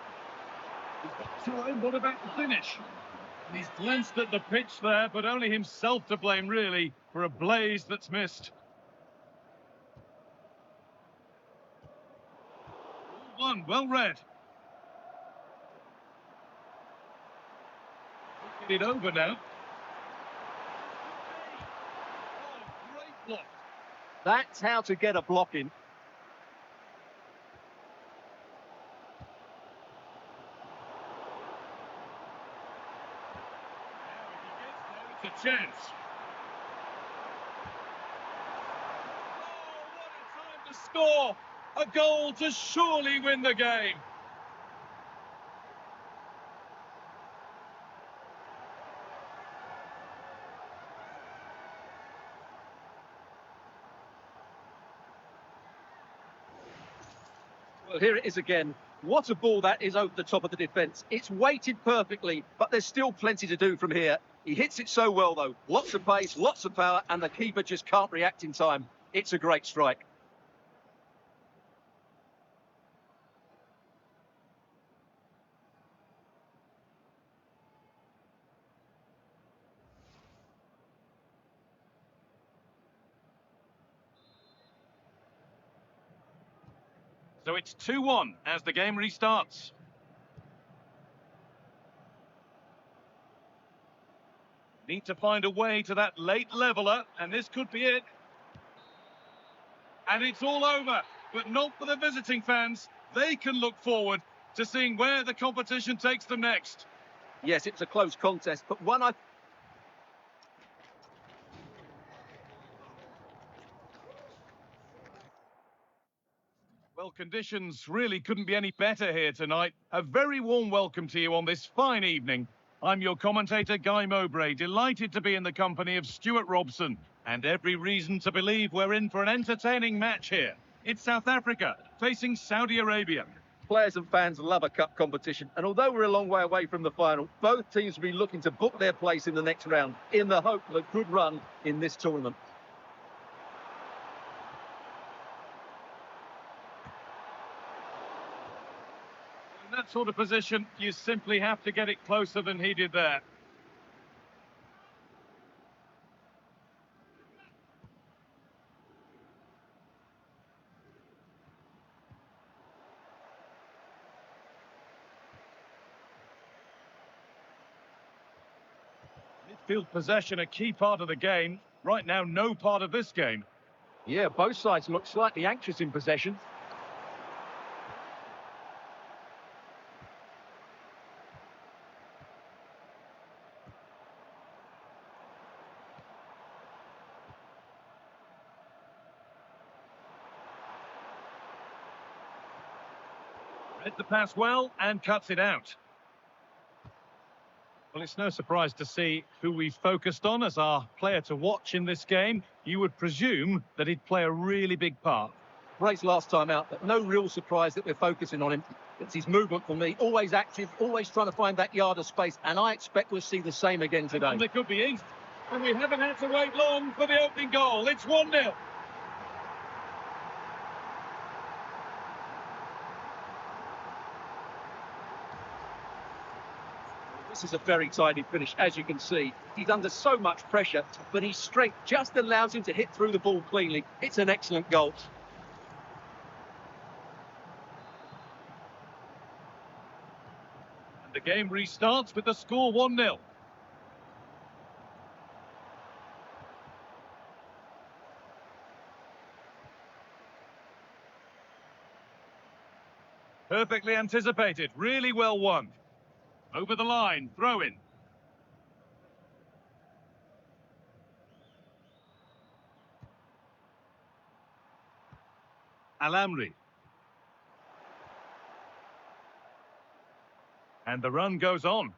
He's got time. What about the finish? He's glanced at the pitch there, but only himself to blame, really, for a blaze that's missed. 1, well read. Get it over now. Oh, great block. That's how to get a block in. It's a chance. Oh, what a time to score! A goal to surely win the game. Well, here it is again. What a ball that is over the top of the defence. It's weighted perfectly, but there's still plenty to do from here. He hits it so well, though. Lots of pace, lots of power, and the keeper just can't react in time. It's a great strike. So it's 2-1 as the game restarts. Need to find a way to that late leveller, and this could be it. And it's all over, but not for the visiting fans. They can look forward to seeing where the competition takes them next. Yes, it's a close contest, but one I... Well, conditions really couldn't be any better here tonight. A very warm welcome to you on this fine evening. I'm your commentator, Guy Mowbray, delighted to be in the company of Stuart Robson, and every reason to believe we're in for an entertaining match here. It's South Africa facing Saudi Arabia. Players and fans love a cup competition, and although we're a long way away from the final, both teams will be looking to book their place in the next round in the hope of a good run in this tournament. In that sort of position, you simply have to get it closer than he did there. Midfield possession, a key part of the game. Right now, no part of this game. Yeah, both sides look slightly anxious in possession. Read the pass well and cuts it out. Well, it's no surprise to see who we've focused on as our player to watch in this game. You would presume that he'd play a really big part. Great last time out, but no real surprise that we're focusing on him. It's his movement for me, always active, always trying to find that yard of space, and I expect we'll see the same again today. And there could be East, and we haven't had to wait long for the opening goal. It's 1-0. This is a very tidy finish, as you can see. He's under so much pressure, but his strength just allows him to hit through the ball cleanly. It's an excellent goal. And the game restarts with the score 1-0. Perfectly anticipated, really well won. Over the line, throw in. Alamri. And the run goes on.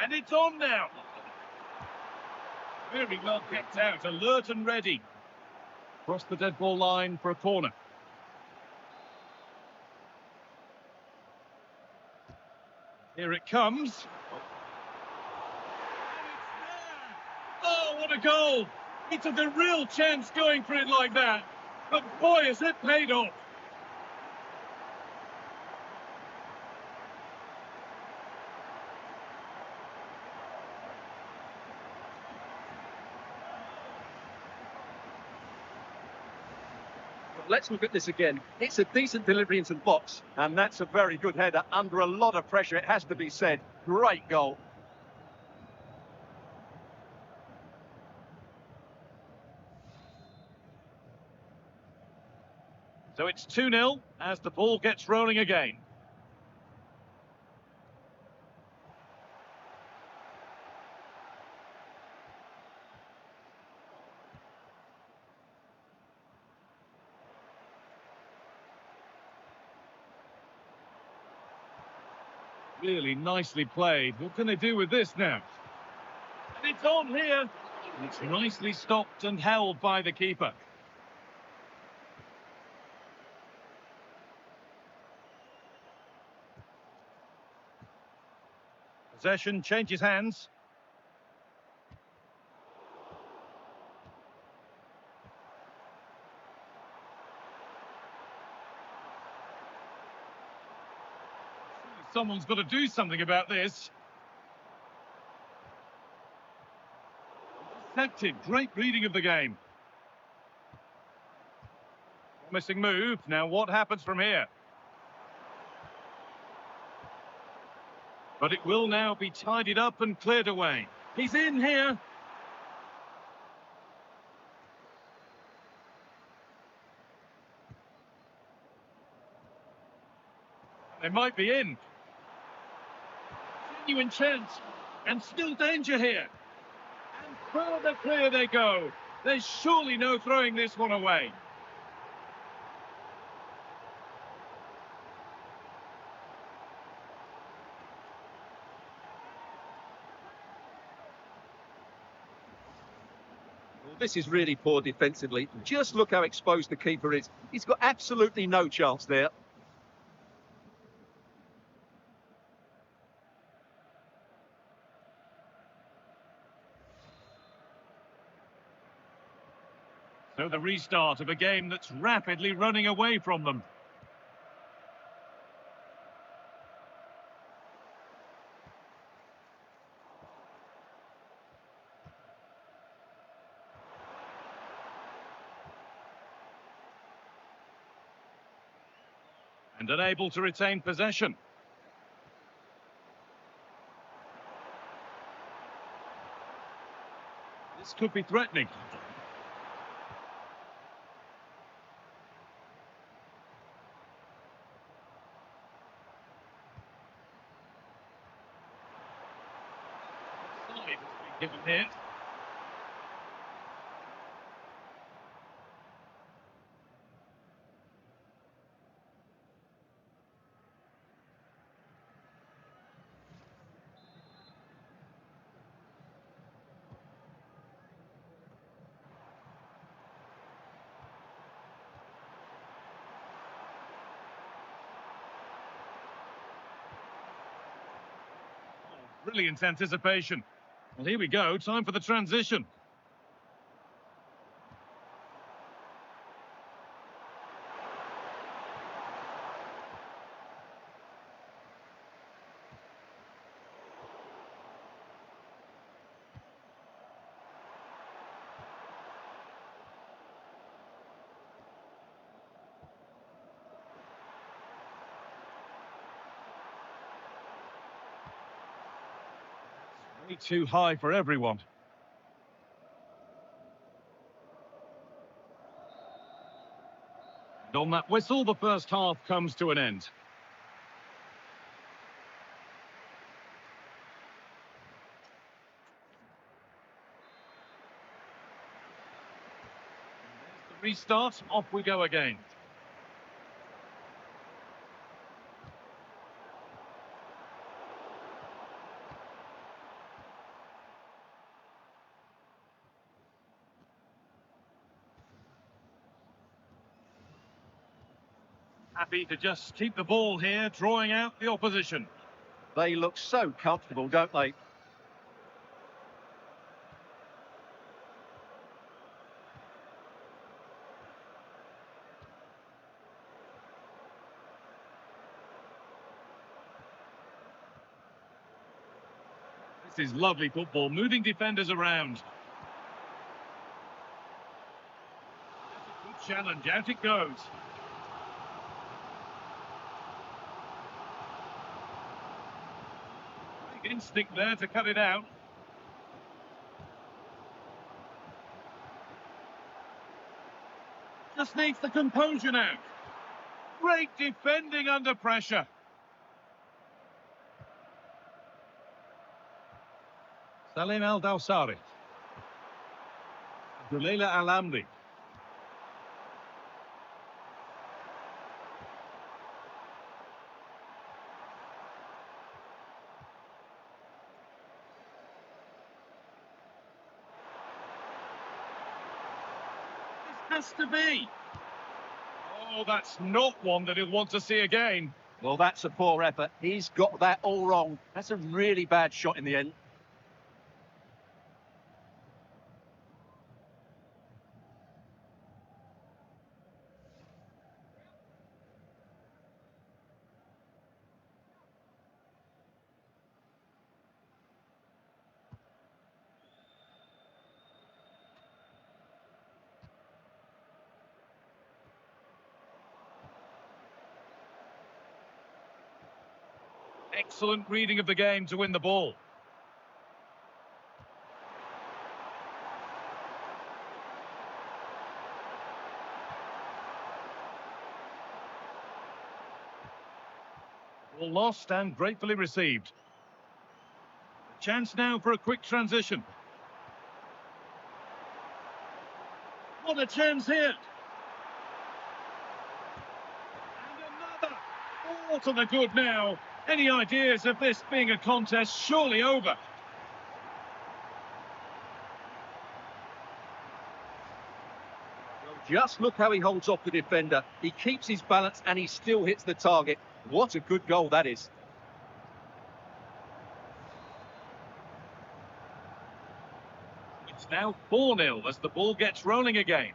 And it's on now. Very well kicked out, alert and ready. Cross the dead ball line for a corner. Here it comes. Oh, what a goal! He took a real chance going for it like that. But boy, has it paid off. Let's look at this again. It's a decent delivery into the box, and that's a very good header under a lot of pressure, it has to be said. Great goal. So it's 2-0 as the ball gets rolling again. Really nicely played. What can they do with this now? And it's on here. It's nicely stopped and held by the keeper. Possession changes hands. Someone's got to do something about this. Intercepted. Great reading of the game. Promising move. Now what happens from here? But it will now be tidied up and cleared away. He's in here. They might be in. Genuine chance. And still danger here. And further clear they go. There's surely no throwing this one away. Well, this is really poor defensively. Just look how exposed the keeper is. He's got absolutely no chance there. So the restart of a game that's rapidly running away from them. And unable to retain possession. This could be threatening. Side has been given here. Brilliant anticipation. Well, here we go. Time for the transition. Way too high for everyone. On that whistle, the first half comes to an end. There's the restart, off we go again. Happy to just keep the ball here, drawing out the opposition. They look so comfortable, don't they? This is lovely football, moving defenders around. Good challenge, out it goes. Great instinct there to cut it out. Just needs the composure now. Great defending under pressure. Salim Al-Dawsari. Duleila Al-Amri. This has to be. Oh, that's not one that he'll want to see again. Well, that's a poor effort. He's got that all wrong. That's a really bad shot in the end. Excellent reading of the game to win the ball. Ball lost and gratefully received. Chance now for a quick transition. What a chance here! And another! All to the good now. Any ideas of this being a contest surely over? Well, just look how he holds off the defender. He keeps his balance and he still hits the target. What a good goal that is. It's now 4-0 as the ball gets rolling again.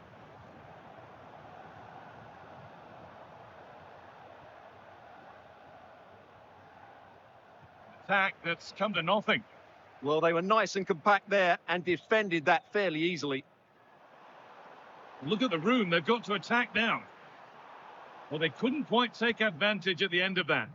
Attack that's come to nothing. Well, they were nice and compact there and defended that fairly easily. Look at the room they've got to attack now. Well, they couldn't quite take advantage at the end of that.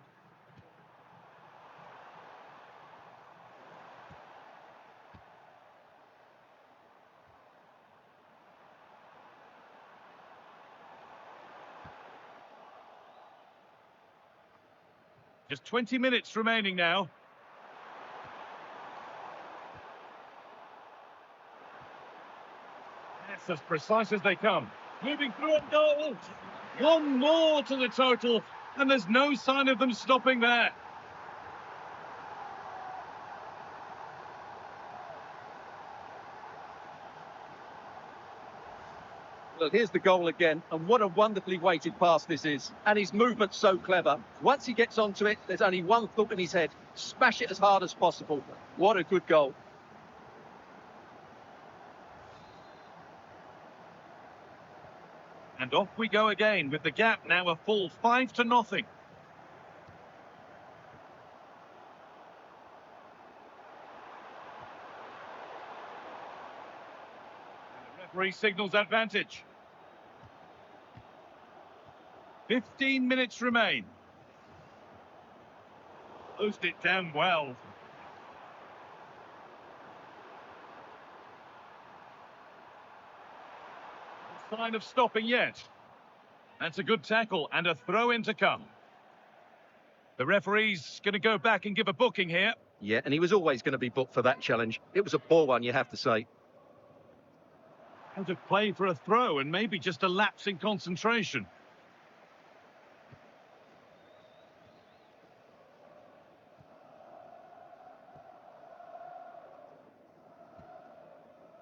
Just 20 minutes remaining now. That's as precise as they come. Moving through and goal. One more to the total, and there's no sign of them stopping there. Well, here's the goal again, and what a wonderfully weighted pass this is. And his movement's so clever. Once he gets onto it, there's only one thought in his head. Smash it as hard as possible. What a good goal. And off we go again, with the gap now a full 5-0. The referee signals advantage. 15 minutes remain. Closed it down well. No sign of stopping yet. That's a good tackle and a throw in to come. The referee's going to go back and give a booking here. Yeah, and he was always going to be booked for that challenge. It was a poor one, you have to say. Out of play for a throw and maybe just a lapse in concentration.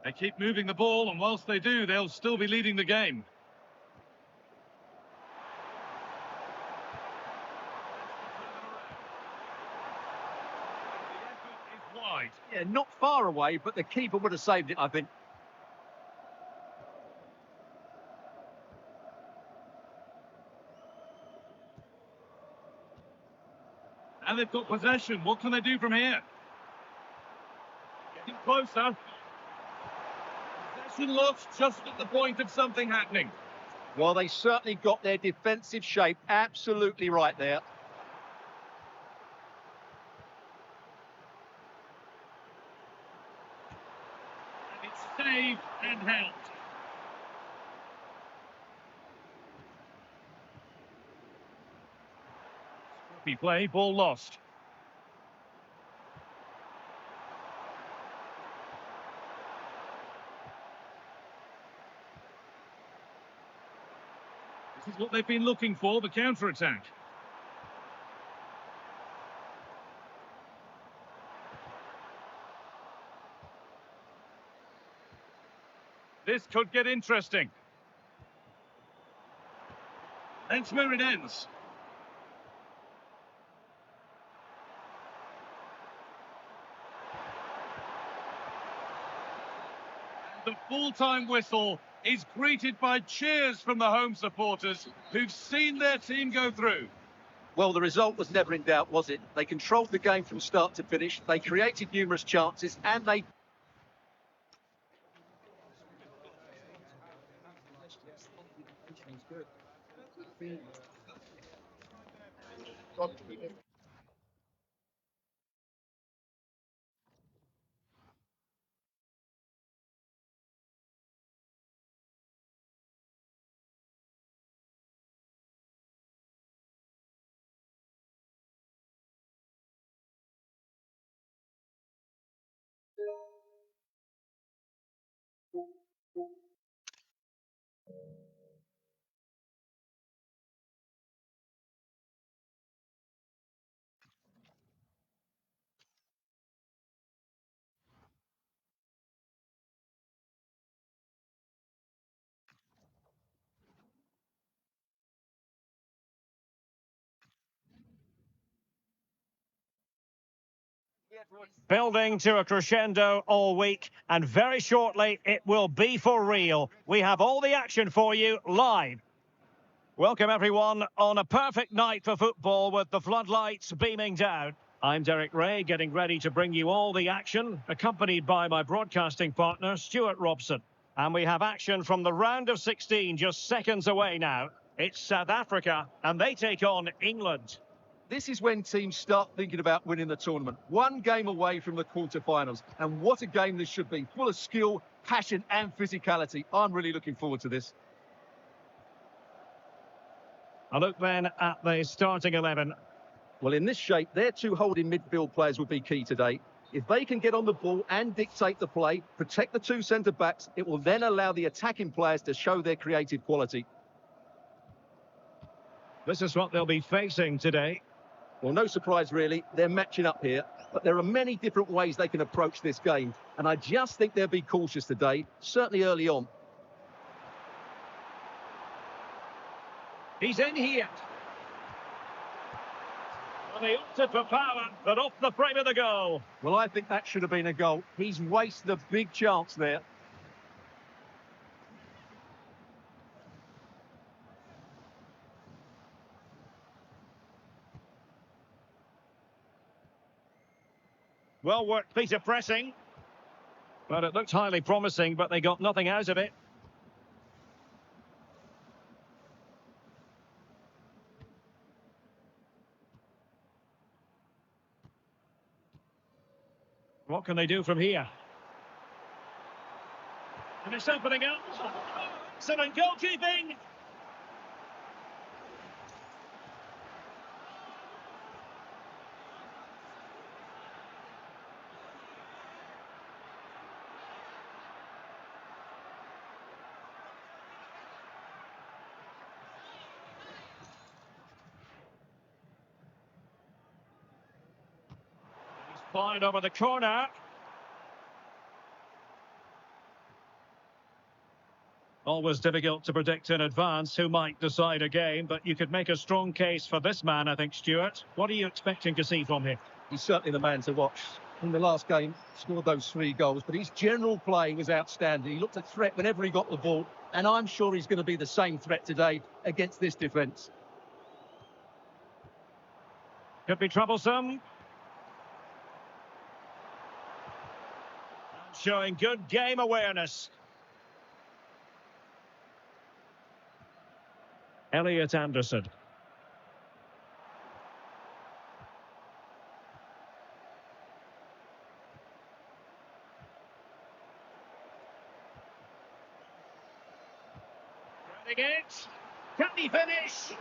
They keep moving the ball, and whilst they do, they'll still be leading the game. The effort is wide. Yeah, not far away, but the keeper would have saved it, I think. And they've got possession. What can they do from here? Getting closer. Possession lost just at the point of something happening. Well, they certainly got their defensive shape absolutely right there. And it's saved and held. Scrappy play, ball lost. This is what they've been looking for, the counter-attack. This could get interesting. That's where it ends. The full-time whistle is greeted by cheers from the home supporters who've seen their team go through. Well, the result was never in doubt, was it? They controlled the game from start to finish. They created numerous chances, and they... Building to a crescendo all week, and very shortly it will be for real. We have all the action for you live. Welcome everyone on a perfect night for football with the floodlights beaming down. I'm Derek Ray, getting ready to bring you all the action, accompanied by my broadcasting partner, Stuart Robson. And we have action from the round of 16 just seconds away now. It's South Africa, and they take on England. This is when teams start thinking about winning the tournament. One game away from the quarterfinals. And what a game this should be. Full of skill, passion and physicality. I'm really looking forward to this. A look then at the starting 11. Well, in this shape, their two holding midfield players will be key today. If they can get on the ball and dictate the play, protect the two centre-backs, it will then allow the attacking players to show their creative quality. This is what they'll be facing today. Well, no surprise, really. They're matching up here. But there are many different ways they can approach this game. And I just think they'll be cautious today, certainly early on. He's in here. And they opted for power, but off the frame of the goal. Well, I think that should have been a goal. He's wasted a big chance there. Well worked piece of pressing. But it looked highly promising, but they got nothing out of it. What can they do from here? And it's opening up. Excellent goalkeeping. Flying over the corner. Always difficult to predict in advance who might decide a game, but you could make a strong case for this man, I think, Stuart. What are you expecting to see from him? He's certainly the man to watch. In the last game, scored those 3 goals, but his general play was outstanding. He looked a threat whenever he got the ball, and I'm sure he's going to be the same threat today against this defence. Could be troublesome. Showing good game awareness. Elliot Anderson. Running it. Can he finish?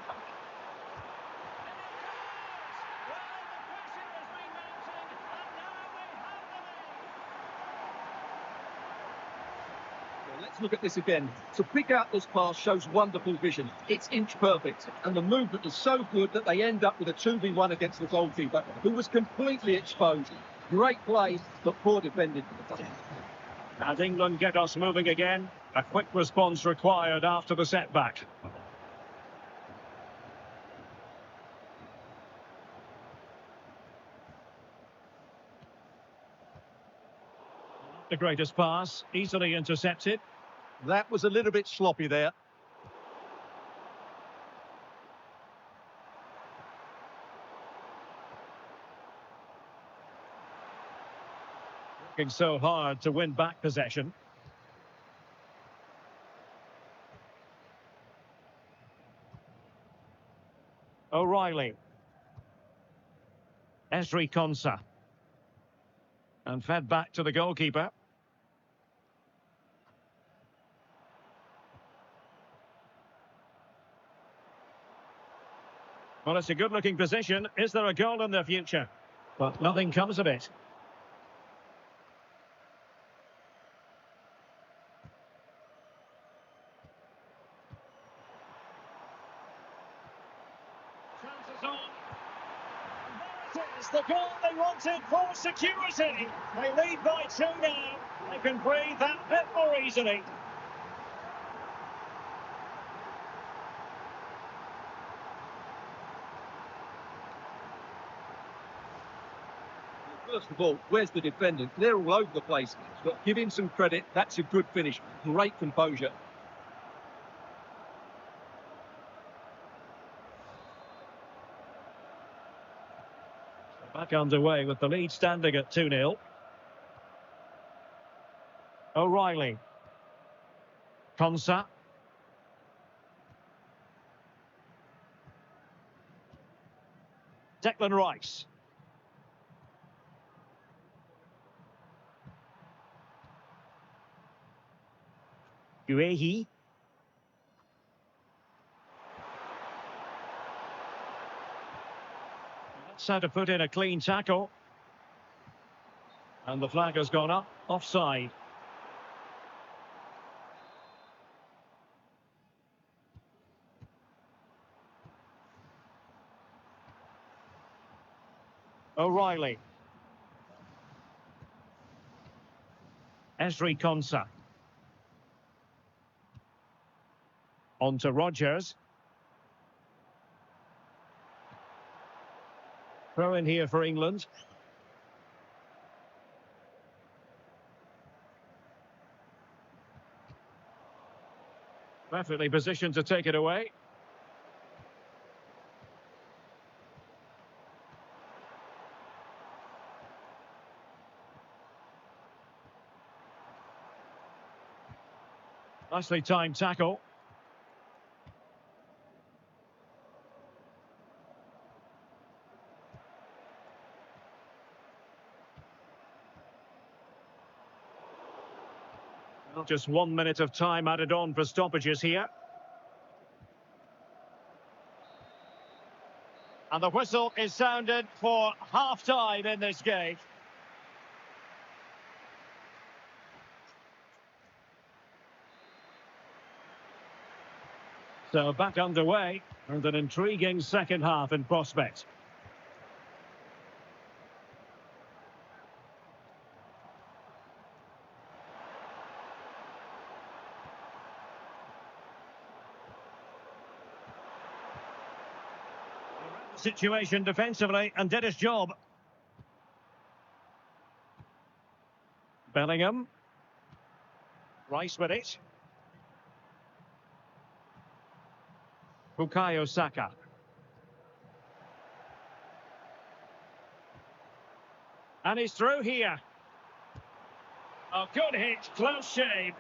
Let's look at this again. To pick out this pass shows wonderful vision. It's inch perfect, and the movement was so good that they end up with a 2v1 against the goalkeeper, who was completely exposed. Great play, but poor defending. And England get us moving again. A quick response required after the setback. The greatest pass, easily intercepted. That was a little bit sloppy there. Working so hard to win back possession. O'Reilly. Esri Konsa. And fed back to the goalkeeper. Well, it's a good-looking position. Is there a goal in the future? But nothing comes of it. Chances on. There it is, the goal they wanted for security. They lead by 2 now. They can breathe that bit more easily. First of all, where's the defendant? They're all over the place. But give him some credit. That's a good finish. Great composure. Back underway with the lead standing at 2-0. O'Reilly. Konsa. Declan Rice. Kwesi. That's how to put in a clean tackle. And the flag has gone up, offside. O'Reilly. Esri Konsa. On to Rodgers. Throw in here for England. Perfectly positioned to take it away. Nicely timed tackle. Well, just 1 minute of time added on for stoppages here. And the whistle is sounded for half-time in this game. So back underway, and an intriguing second half in prospect. situation defensively and did his job. Bellingham. Rice with it. Bukayo Saka. And he's through here. A good hit, close shave.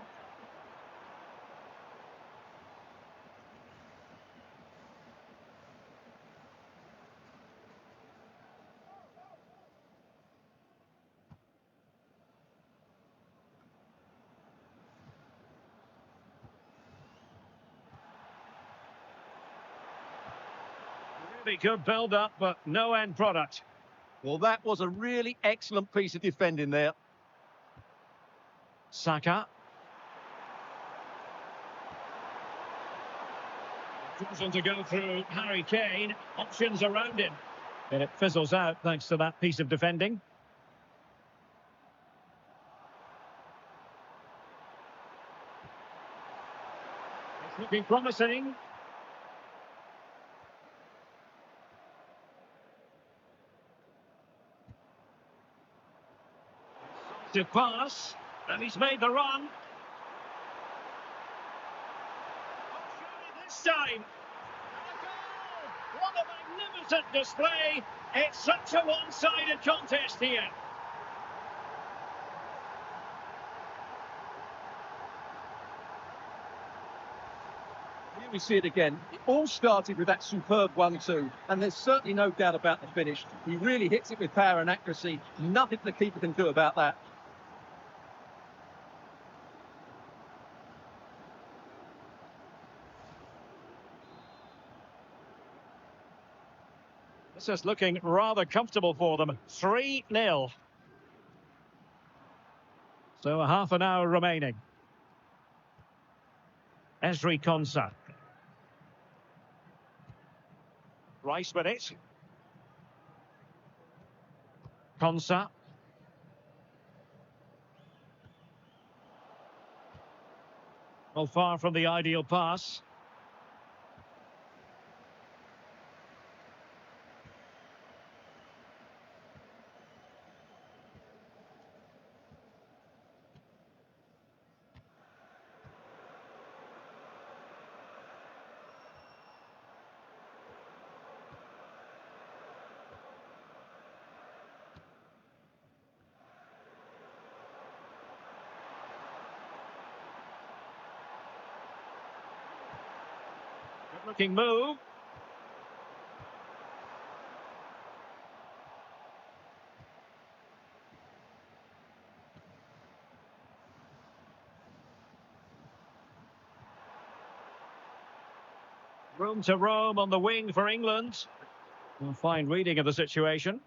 Really good build-up, but no end product. Well, that was a really excellent piece of defending there. Saka. Chosen to go through Harry Kane. Options around him. And it fizzles out thanks to that piece of defending. It's looking promising. To pass, and he's made the run. Oh, surely this time. And a goal! What a magnificent display. It's such a one-sided contest here. Here we see it again. It all started with that superb 1-2, and there's certainly no doubt about the finish. He really hits it with power and accuracy. Nothing the keeper can do about that. This is looking rather comfortable for them. 3-0. So a half an hour remaining. Ezri Konsa. Rice with it. Konsa. Well, far from the ideal pass. Looking move. Room to roam on the wing for England. A fine reading of the situation.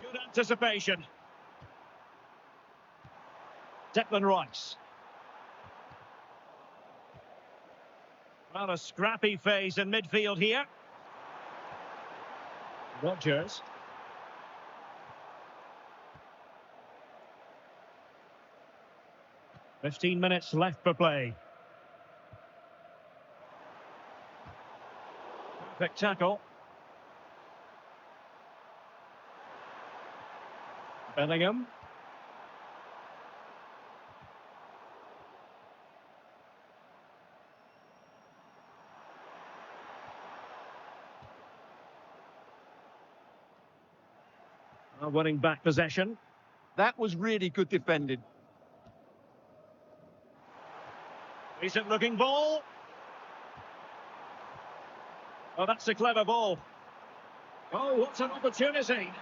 Good anticipation. Declan Rice. Well, a scrappy phase in midfield here. Rodgers. "15 minutes left for play. Perfect tackle. Bellingham. Winning back possession. That was really good defending. Decent looking ball. Oh, that's a clever ball. Oh, what's an opportunity.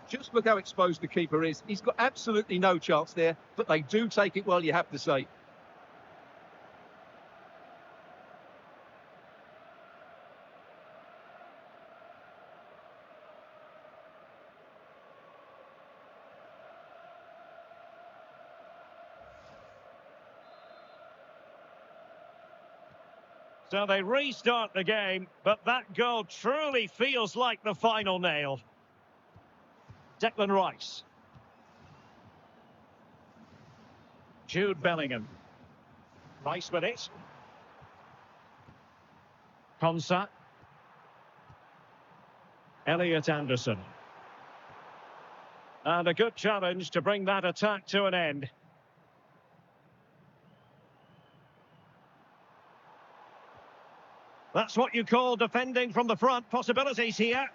Just look how exposed the keeper is. He's got absolutely no chance there, but they do take it well, you have to say. So they restart the game, but that goal truly feels like the final nail. Declan Rice. Jude Bellingham. Rice with it. Konsa. Elliot Anderson. And a good challenge to bring that attack to an end. That's what you call defending from the front. Possibilities here.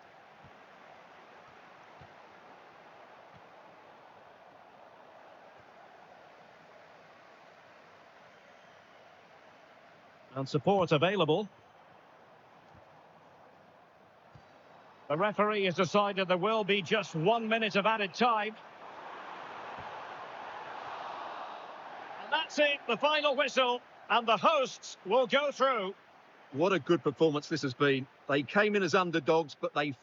And support available. The referee has decided there will be just 1 minute of added time. And that's it, the final whistle. And the hosts will go through. What a good performance this has been. They came in as underdogs, but they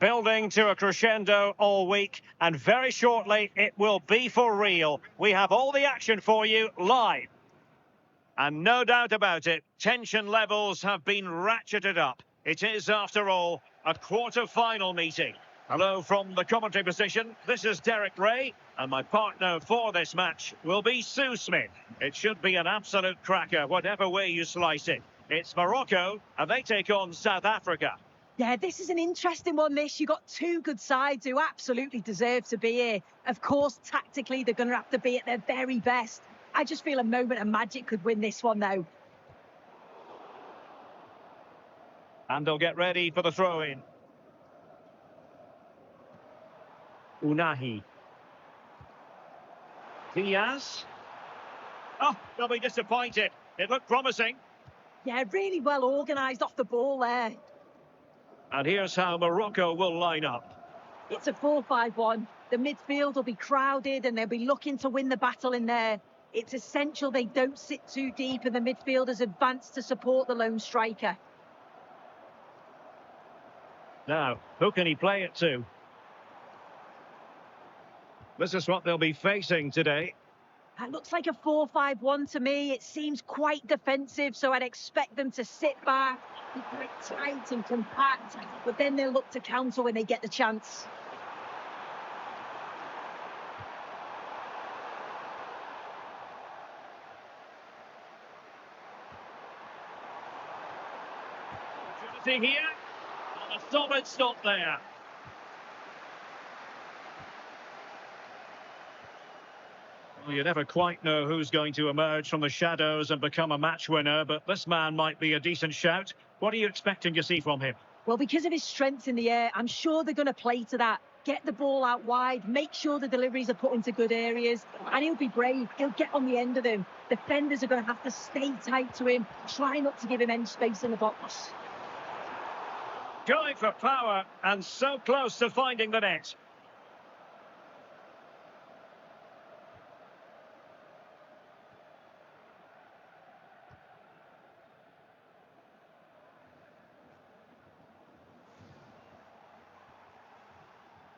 Building to a crescendo all week, and very shortly it will be for real. We have all the action for you live. And no doubt about it, tension levels have been ratcheted up. It is, after all, a quarter-final meeting. Hello from the commentary position. This is Derek Ray, and my partner for this match will be Sue Smith. It should be an absolute cracker, whatever way you slice it. It's Morocco, and they take on South Africa. Yeah, this is an interesting one, this. You've got two good sides who absolutely deserve to be here. Of course, tactically, they're going to have to be at their very best. I just feel a moment of magic could win this one, though. And they'll get ready for the throw-in. Unahi. Diaz. Oh, they'll be disappointed. It looked promising. Yeah, really well organised off the ball there. And here's how Morocco will line up. It's a 4-5-1. The midfield will be crowded and they'll be looking to win the battle in there. It's essential they don't sit too deep and the midfielders advance to support the lone striker. Now, who can he play it to? This is what they'll be facing today. It looks like a 4-5-1 to me. It seems quite defensive, so I'd expect them to sit back, be quite tight and compact, but then they'll look to counter when they get the chance. Opportunity here. And a solid stop there. Well, you never quite know who's going to emerge from the shadows and become a match winner, but this man might be a decent shout. What are you expecting to see from him? Well, because of his strength in the air, I'm sure they're going to play to that. get the ball out wide, make sure the deliveries are put into good areas, and he'll be brave. He'll get on the end of them. Defenders are going to have to stay tight to him, try not to give him any space in the box. Going for power and so close to finding the net.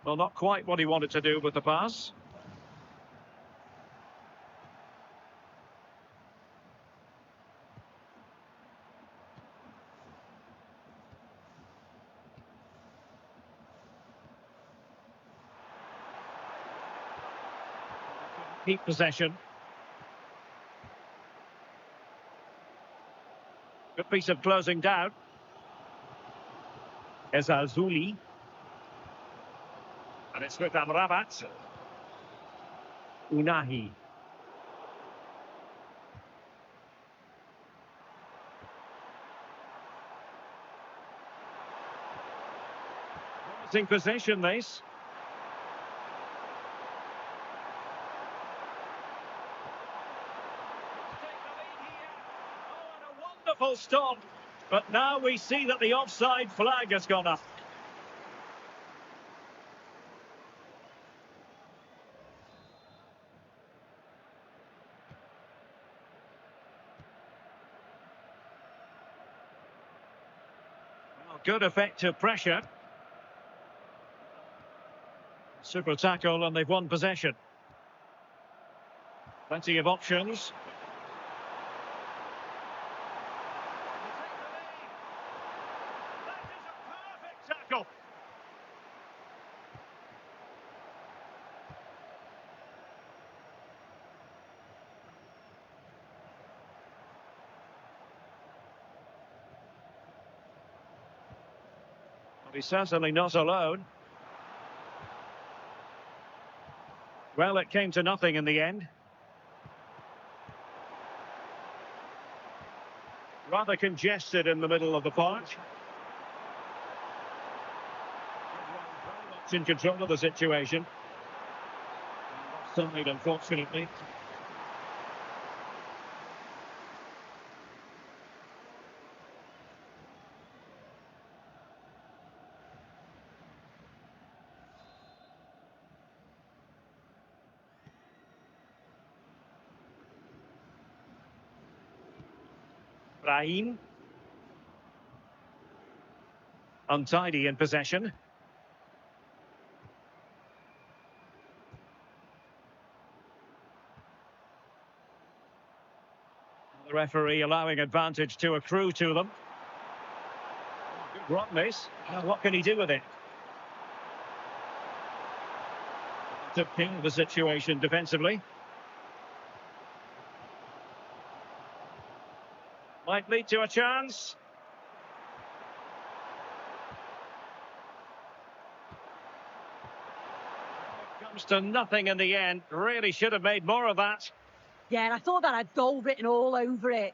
Well, not quite what he wanted to do with the pass. Keep possession. Good piece of closing down. Ezazuli. And it's with Amrabat. Unahi. Promising possession, this. Wonderful stop, but now we see that the offside flag has gone up. Well, good effective pressure. Super tackle, and they've won possession. Plenty of options. Tackle. But he's certainly not alone. Well, it came to nothing in the end. Rather congested in the middle of the park. In control of the situation. Offside, unfortunately. Brahim. Untidy in possession. The referee allowing advantage to accrue to them. Good run, this. What can he do with it? To kill the situation defensively. Might lead to a chance. Comes to nothing in the end. Really should have made more of that. Yeah, and I thought that had goal written all over it.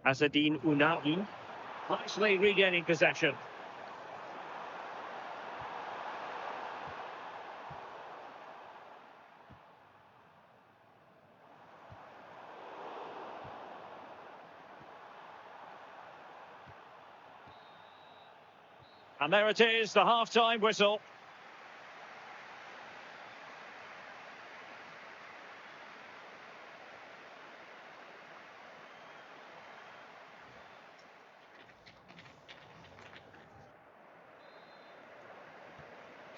Asadine Unahi. Nicely regaining possession. And there it is, the half-time whistle.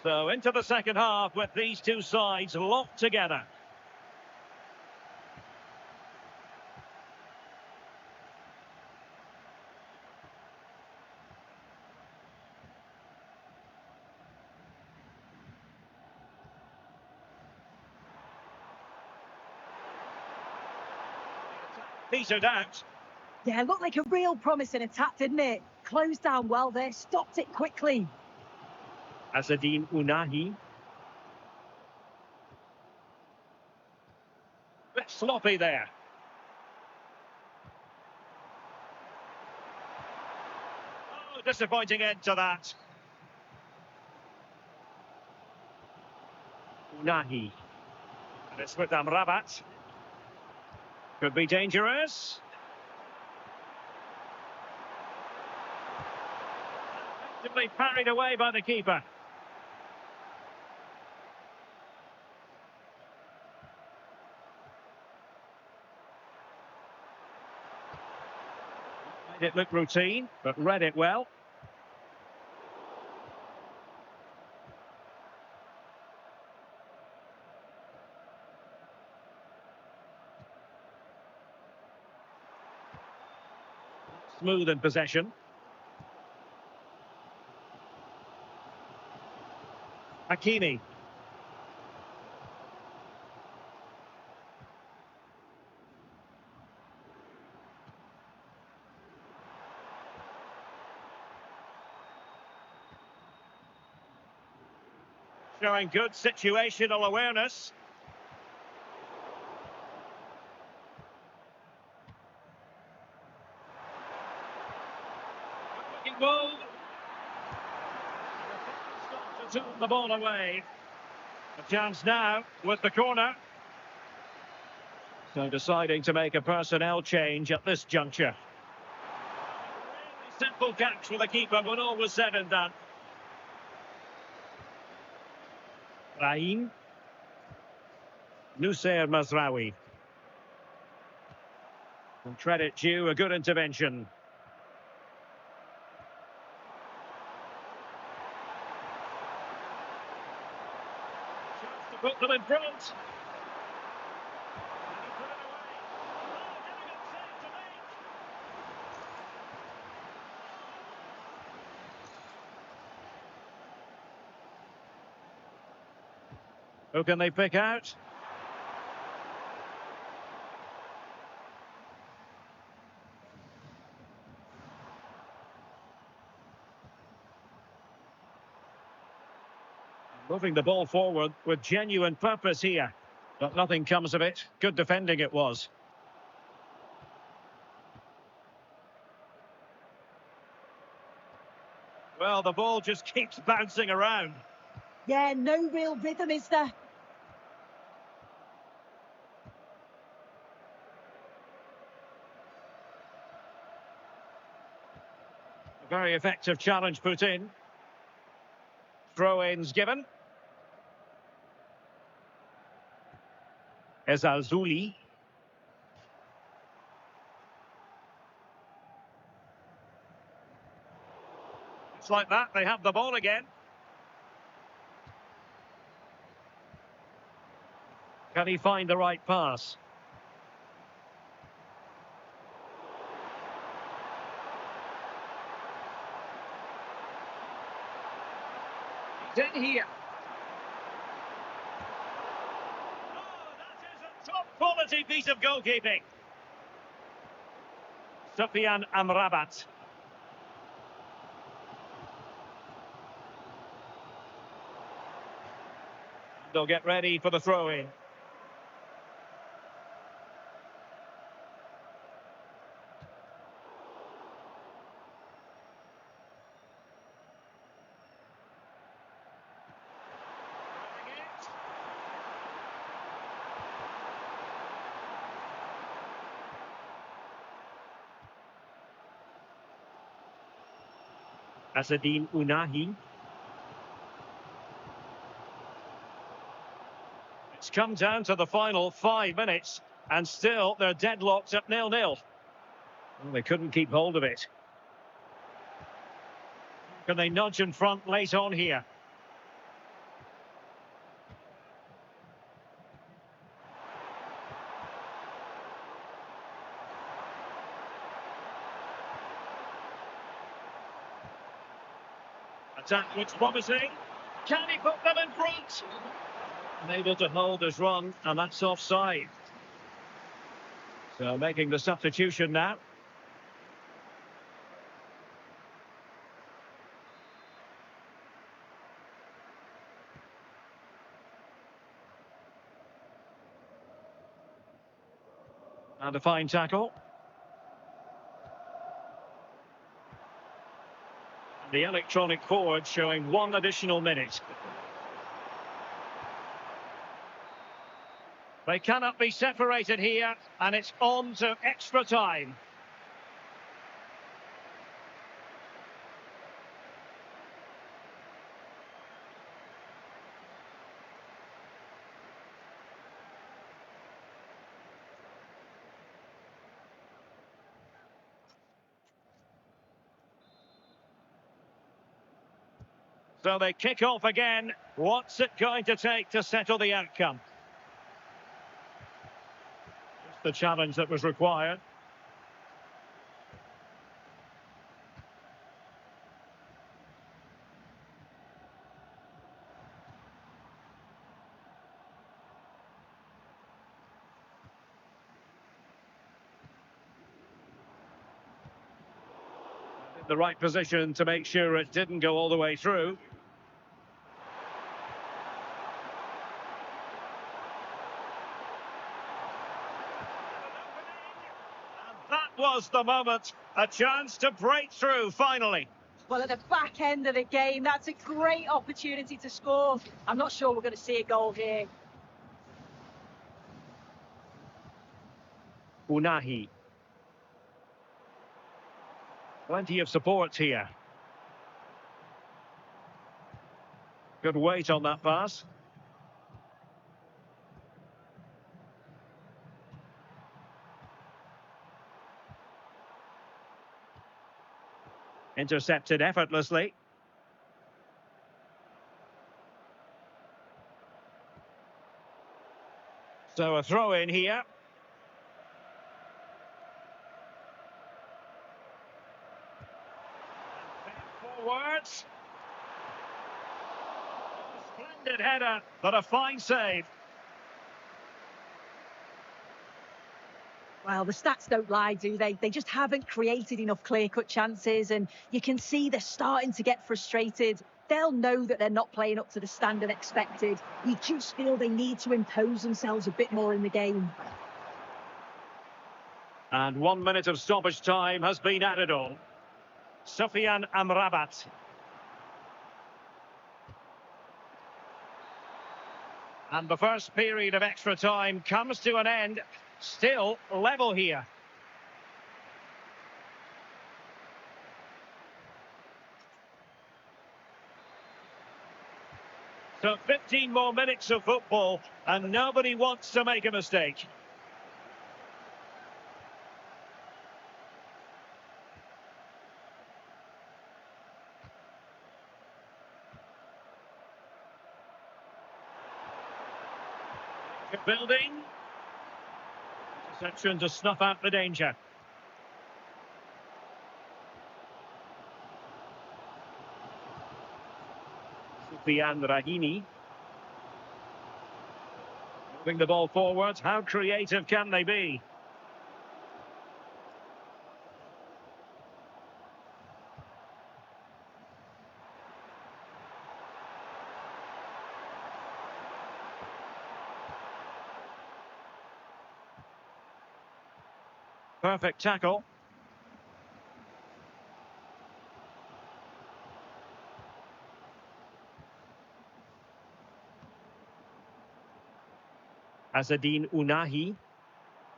So into the second half with these two sides locked together. Petered out. Yeah, looked like a real promising attack, didn't it? closed down well there, stopped it quickly. Asadine Unahi. Bit sloppy there. Oh, disappointing end to that. Unahi. And it's with Amrabat. Could be dangerous. Effectively parried away by the keeper. Made it look routine, but read it well. Smooth in possession. Hakimi. Showing good situational awareness. Looking ball. To turn the ball away. A chance now with the corner. So deciding to make a personnel change at this juncture. Really simple catch for the keeper when all was said and done. Rahim. Nusayr Mazraoui. And credit due, a good intervention. Chance to put them in front. And he put it away. Oh, difficult save to make. Who can they pick out? Moving the ball forward with genuine purpose here. But nothing comes of it. Good defending it was. Well, the ball just keeps bouncing around. Yeah, no real rhythm, is there? A very effective challenge put in. Throw-ins given. Ezalzouli. It's like that, they have the ball again. Can he find the right pass? He's in here. Oh, that is a top-quality piece of goalkeeping. Sufyan Amrabat. They'll get ready for the throw-in. Asadine Unahi. It's come down to the final 5 minutes, and still they're deadlocked at 0-0. Well, they couldn't keep hold of it. Can they nudge in front late on here? Attack looks promising. Can he put them in front? Unable to hold his run, and that's offside. So making the substitution now. And a fine tackle. The electronic forward showing 1 additional minute. They cannot be separated here, and it's on to extra time. So they kick off again. What's it going to take to settle the outcome? Just the challenge that was required. In the right position to make sure it didn't go all the way through. That was the moment. A chance to break through, finally. Well, at the back end of the game, that's a great opportunity to score. I'm not sure we're going to see a goal here. Unahi. Plenty of support here. Good weight on that pass. Intercepted effortlessly. So a throw in here. Forwards. Splendid header, but a fine save. Well, the stats don't lie, do they? They just haven't created enough clear-cut chances, and you can see they're starting to get frustrated. They'll know that they're not playing up to the standard expected. You just feel they need to impose themselves a bit more in the game. And 1 minute of stoppage time has been added on. Sufyan Amrabat. And the first period of extra time comes to an end. Still level here. So 15 more minutes of football, and nobody wants to make a mistake. Building. Interception to snuff out the danger. Sufyan Rahimi. Moving the ball forward. How creative can they be? Perfect tackle. Azadine Unahi.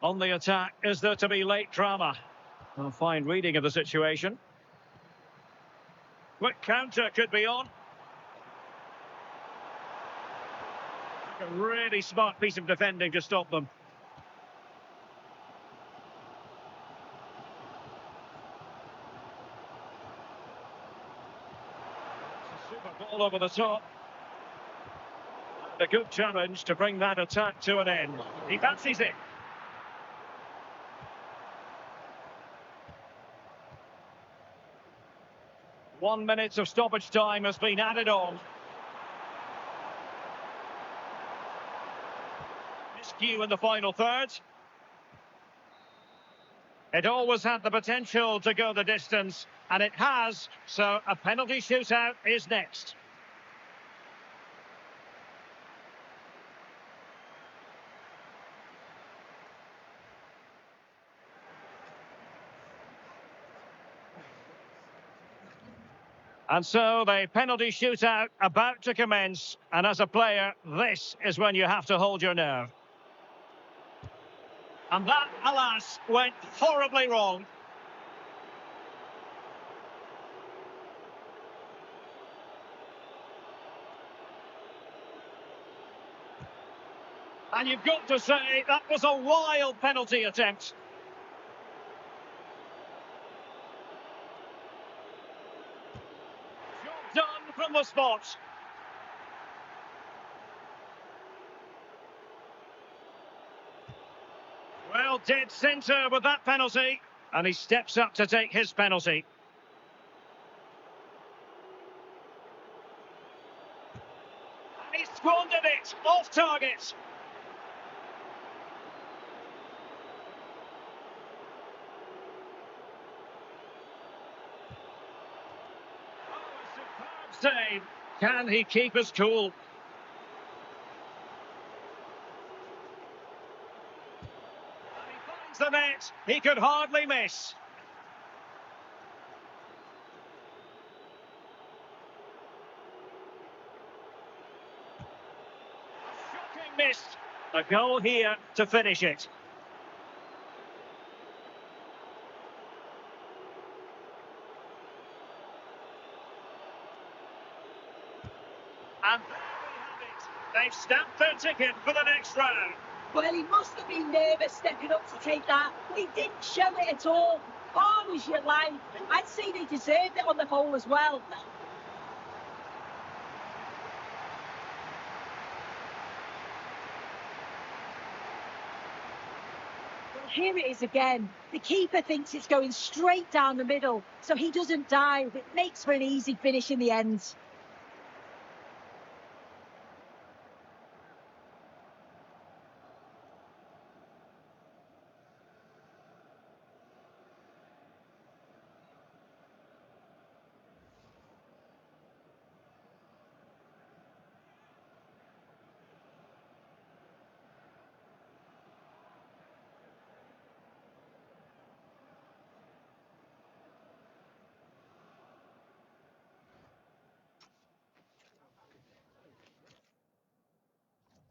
On the attack, is there to be late drama? A fine reading of the situation. Quick counter could be on. A really smart piece of defending to stop them. Super ball over the top. A good challenge to bring that attack to an end. He fancies it. One minute of stoppage time has been added on. Miscue in the final third. It always had the potential to go the distance, and it has, so a penalty shootout is next. And so the penalty shootout about to commence. And as a player, this is when you have to hold your nerve. And that, alas, went horribly wrong. And you've got to say, that was a wild penalty attempt. Job done from the spot. Well, dead centre with that penalty. And he steps up to take his penalty. And he squandered it, off target. Superb save. Can he keep his cool? And he finds the net. He could hardly miss. Shocking miss. A goal here to finish it. And there we have it. They've stamped their ticket for the next round. Well, he must have been nervous stepping up to take that. He didn't show it at all. Calm as you like. I'd say they deserved it on the whole as well. Well, here it is again. The keeper thinks it's going straight down the middle, so he doesn't dive. It makes for an easy finish in the end.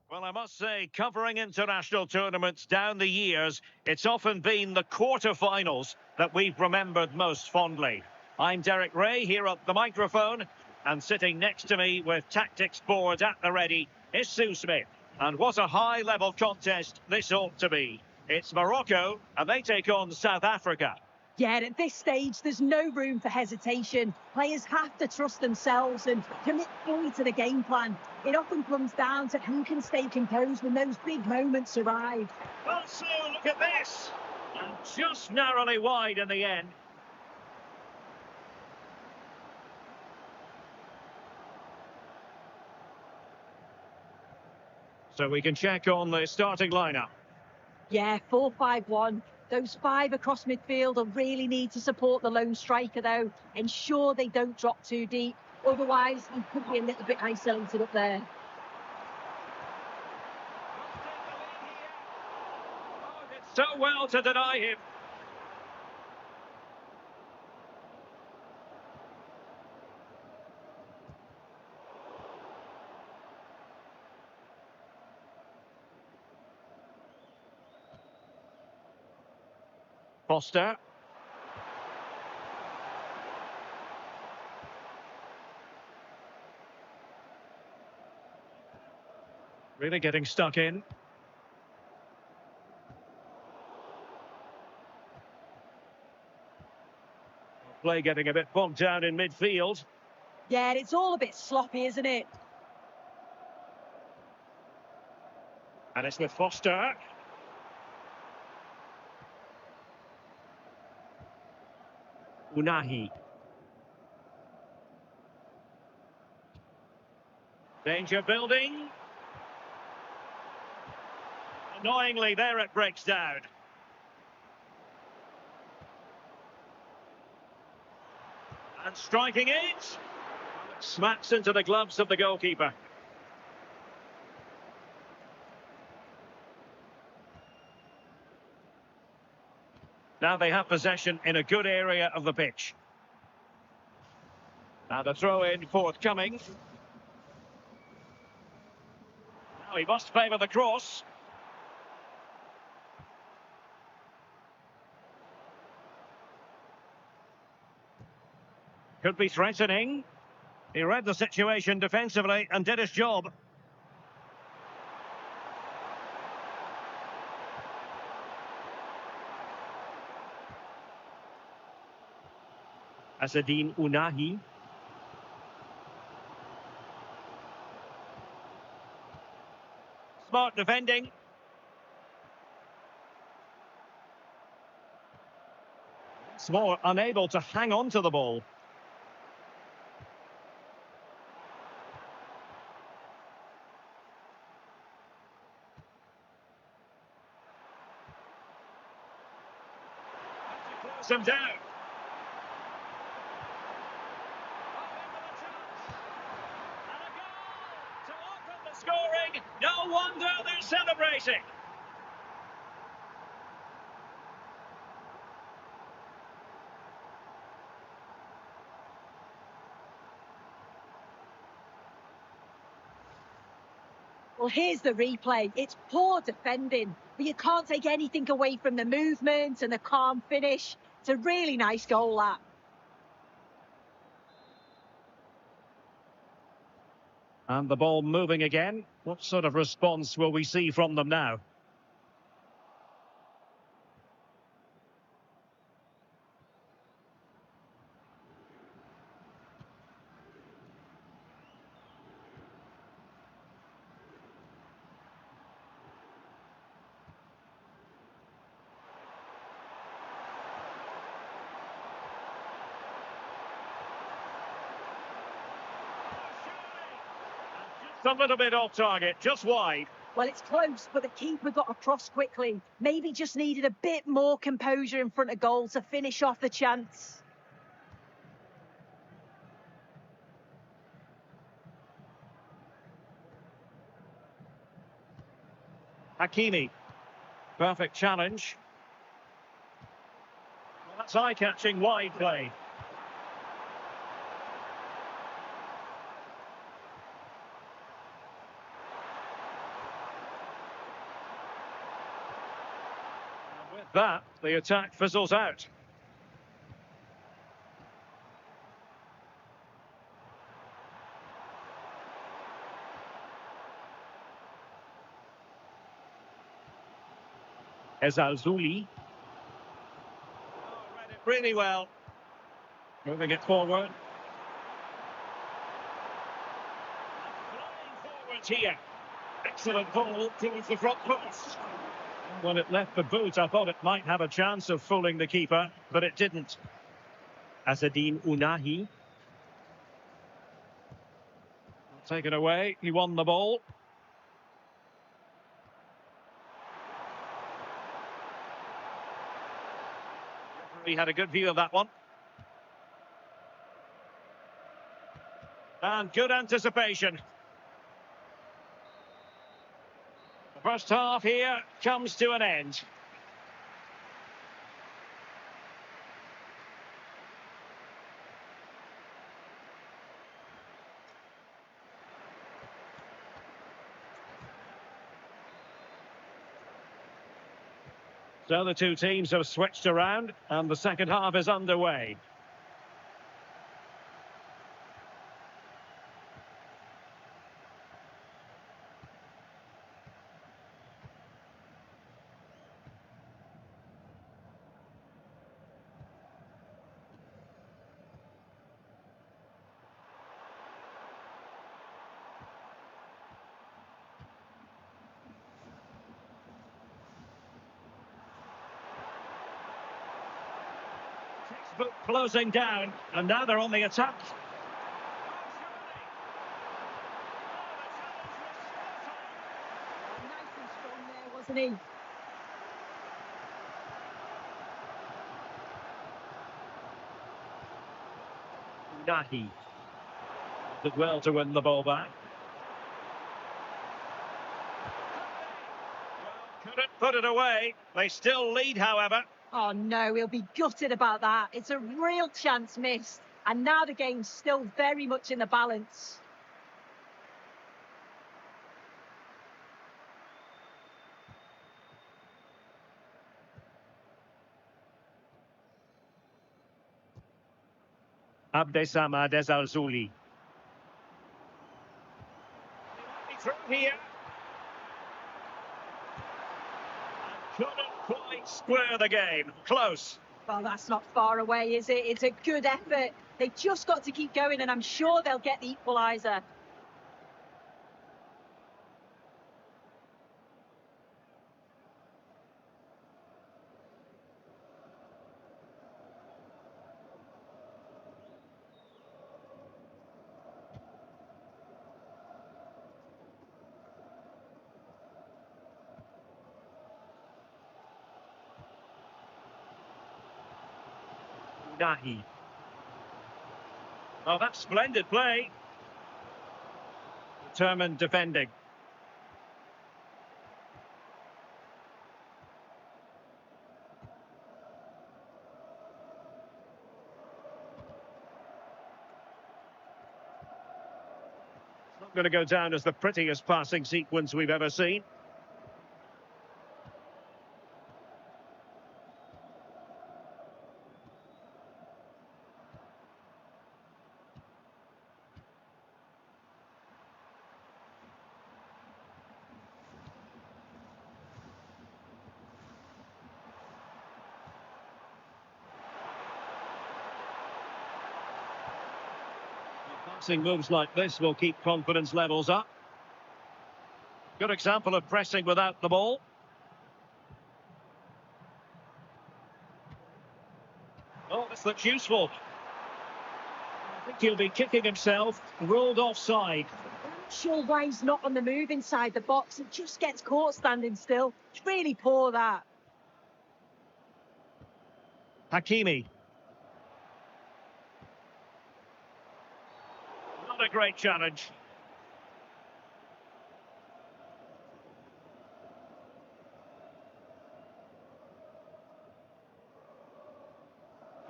Well, I must say, covering international tournaments down the years, it's often been the quarter-finals that we've remembered most fondly. I'm Derek Ray here at the microphone, and sitting next to me with tactics board at the ready is Sue Smith. And what a high-level contest this ought to be. It's Morocco, and they take on South Africa. Yeah, at this stage, there's no room for hesitation. Players have to trust themselves and commit fully to the game plan. It often comes down to who can stay composed when those big moments arrive. Well, Sue, look at this. And just narrowly wide in the end. So we can check on the starting lineup. Yeah, 4-5-1. Those five across midfield will really need to support the lone striker, though. Ensure they don't drop too deep. Otherwise, he could be a little bit isolated up there. Oh, did so well to deny him. Foster. Really getting stuck in. Play getting a bit bogged down in midfield. Yeah, it's all a bit sloppy, isn't it? And it's with Foster. Unahi. Danger building. Annoyingly, there it breaks down. And striking it. Smacks into the gloves of the goalkeeper. Now they have possession in a good area of the pitch. And a throw-in forthcoming. Now he must favour the cross. Could be threatening. He read the situation defensively and did his job. Asadine Unahi. Smart defending. Small unable to hang on to the ball. Close him down. To open the scoring. No wonder they're celebrating. Well, here's the replay. It's poor defending, but you can't take anything away from the movement and the calm finish. It's a really nice goal, that. And the ball moving again. What sort of response will we see from them now? A little bit off target, just wide. Well, it's close, but the keeper got across quickly. Maybe just needed a bit more composure in front of goal to finish off the chance. Hakimi. Perfect challenge. Well, that's eye-catching wide play. And with that, the attack fizzles out. Ezalzouli. Oh, read it really well. Moving it forward. Flying forward here. Excellent ball towards the front post. When it left the boot, I thought it might have a chance of fooling the keeper, but it didn't. Asadine Unahi. Take it away. He won the ball. He had a good view of that one. And good anticipation. The first half here comes to an end. So the two teams have switched around and the second half is underway. Textbook closing down, and now they're on the attack. Nice and strong there, wasn't he? Nahi did well to win the ball back. Couldn't put it away. They still lead, however. Oh no, he'll be gutted about that. It's a real chance missed. And now the game's still very much in the balance. Abdessamad Ezzalzouli. Through here. Couldn't quite square the game. Close. Well, that's not far away, is it? It's a good effort. They've just got to keep going, and I'm sure they'll get the equaliser. Nahi. Oh, that's splendid play. Determined defending. Not going to go down as the prettiest passing sequence we've ever seen. Passing moves like this will keep confidence levels up. Good example of pressing without the ball. Oh, this looks useful. I think he'll be kicking himself. Ruled offside. I'm not sure why he's not on the move inside the box. It just gets caught standing still. It's really poor, that. Hakimi. Not a great challenge.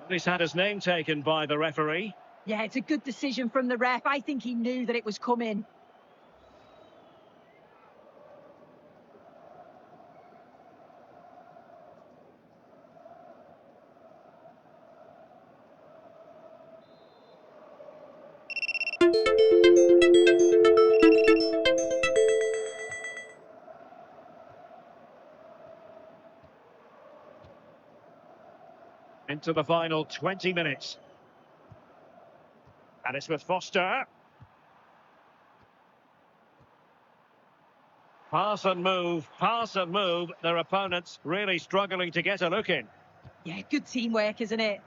He's had his name taken by the referee. Yeah, it's a good decision from the ref. I think he knew that it was coming. Into the final 20 minutes. And it's with Foster. Pass and move, pass and move. Their opponents really struggling to get a look in. Yeah, good teamwork, isn't it?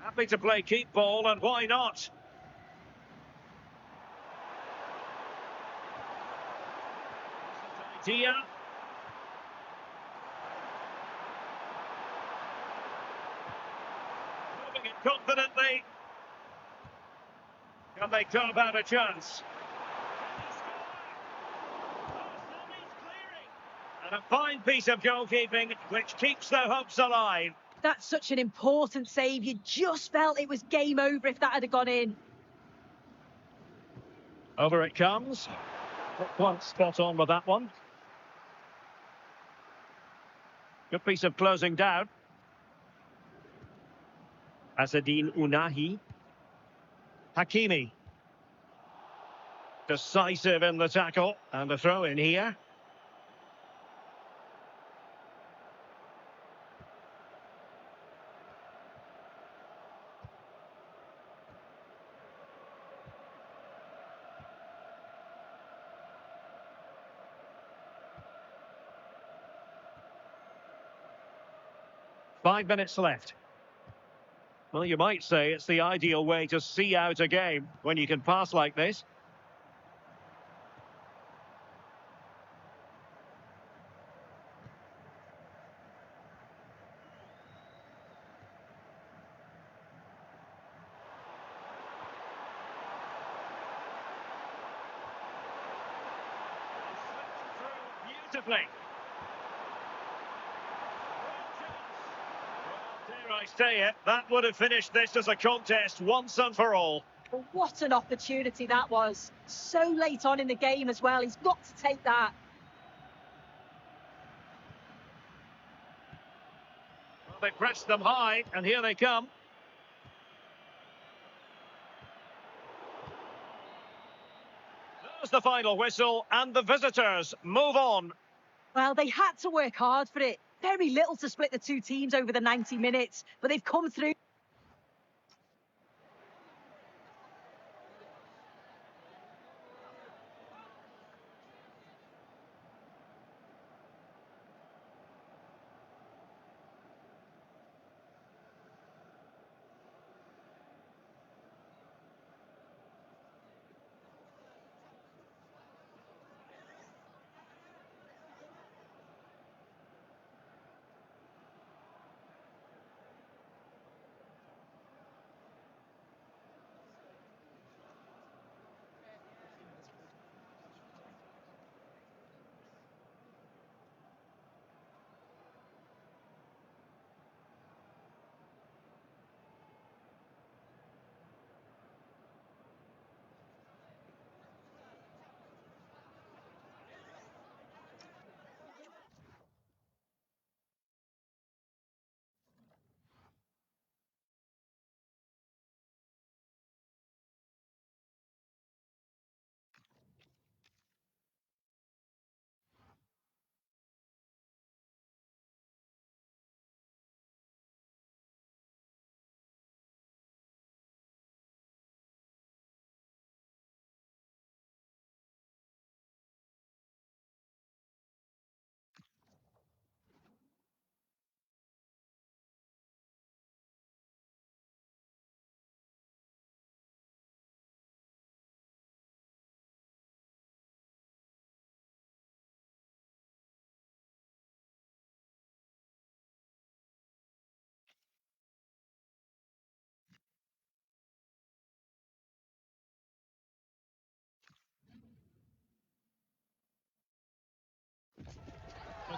Happy to play keep ball, and why not? Idea. Moving it confidently. Can they carve out a chance? And a fine piece of goalkeeping which keeps their hopes alive. That's such an important save. You just felt it was game over if that had gone in. Over it comes. Quite spot on with that one. Good piece of closing down. Asadine Unahi. Hakimi. Decisive in the tackle. And the throw in here. Five minutes left. Well, you might say it's the ideal way to see out a game when you can pass like this. Beautifully. Dare I say it, that would have finished this as a contest once and for all. Well, what an opportunity that was. So late on in the game as well. He's got to take that. Well, they pressed them high, and here they come. There's the final whistle, and the visitors move on. Well, they had to work hard for it. Very little to split the two teams over the 90 minutes, but they've come through.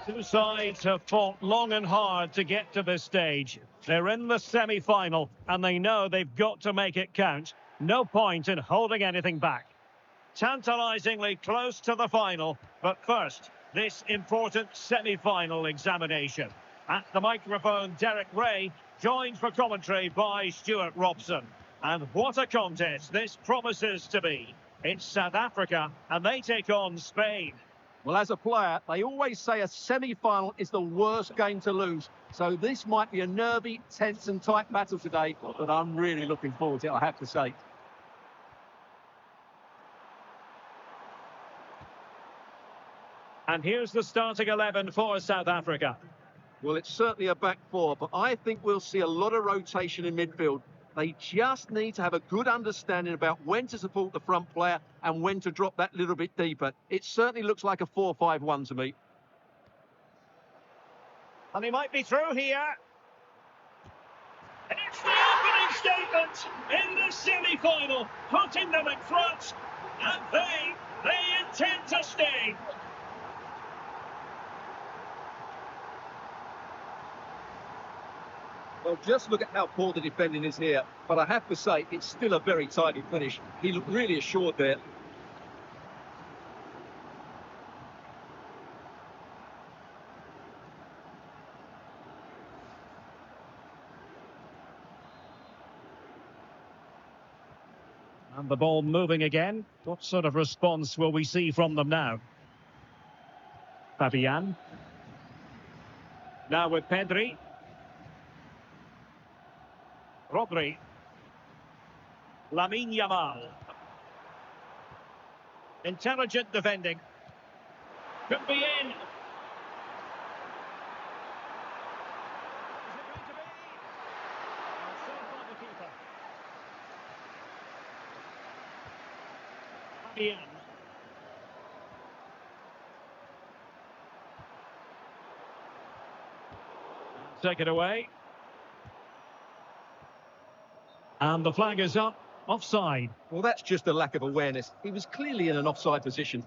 The two sides have fought long and hard to get to this stage. They're in the semi-final, and they know they've got to make it count. No point in holding anything back. Tantalisingly close to the final, but first, this important semi-final examination. At the microphone, Derek Ray, joined for commentary by Stuart Robson. And what a contest this promises to be. It's South Africa, and they take on Spain. Well, as a player, they always say a semi-final is the worst game to lose. So this might be a nervy, tense and tight battle today, but I'm really looking forward to it, I have to say. And here's the starting 11 for South Africa. Well, it's certainly a back four, but I think we'll see a lot of rotation in midfield. They just need to have a good understanding about when to support the front player and when to drop that little bit deeper. It certainly looks like a 4-5-1 to me. And he might be through here. It's the opening statement in the semi-final, putting them in front, and they intend to stay. Well, just look at how poor the defending is here. But I have to say, it's still a very tidy finish. He looked really assured there. And the ball moving again. What sort of response will we see from them now? Fabian. Now with Pedri. Rodri. Lamine Yamal. Intelligent defending. Could be in. Is it going to be? Saved by the keeper. Fabian. Take it away. And the flag is up. Offside. Well, that's just a lack of awareness. He was clearly in an offside position.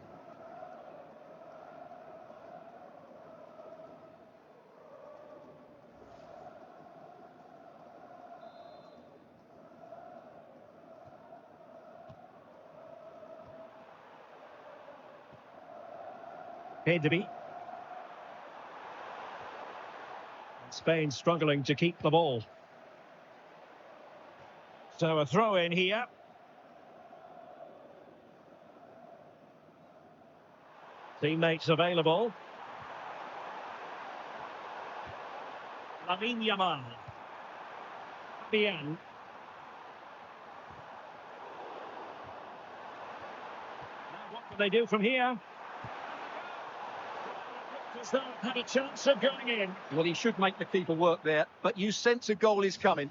Pedri. Spain struggling to keep the ball. So a throw in here. Teammates available. Lamine Yamal. Bien. What can they do from here? Does that have a chance of going in? Well, he should make the keeper work there, but you sense a goal is coming.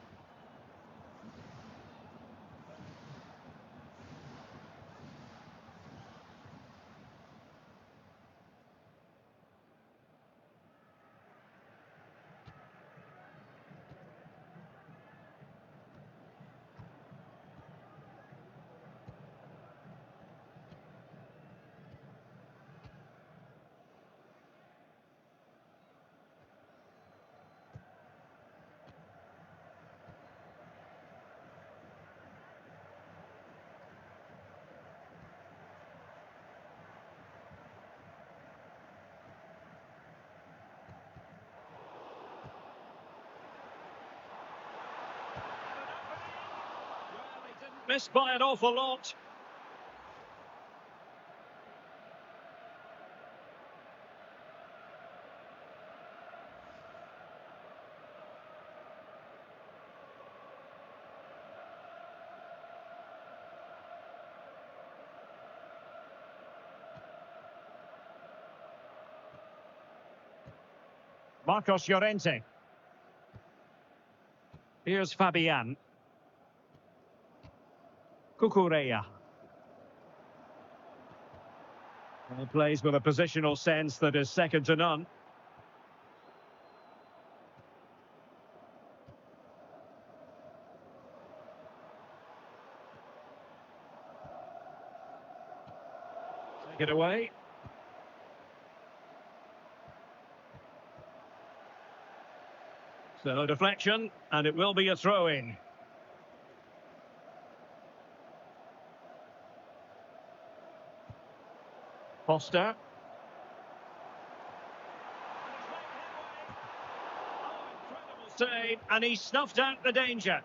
Missed by an awful lot. Marcos Llorente. Here's Fabian. Cucurella. Well, plays with a positional sense that is second to none. Take it away. So deflection, and it will be a throw-in. Foster. Incredible save, and he snuffed out the danger.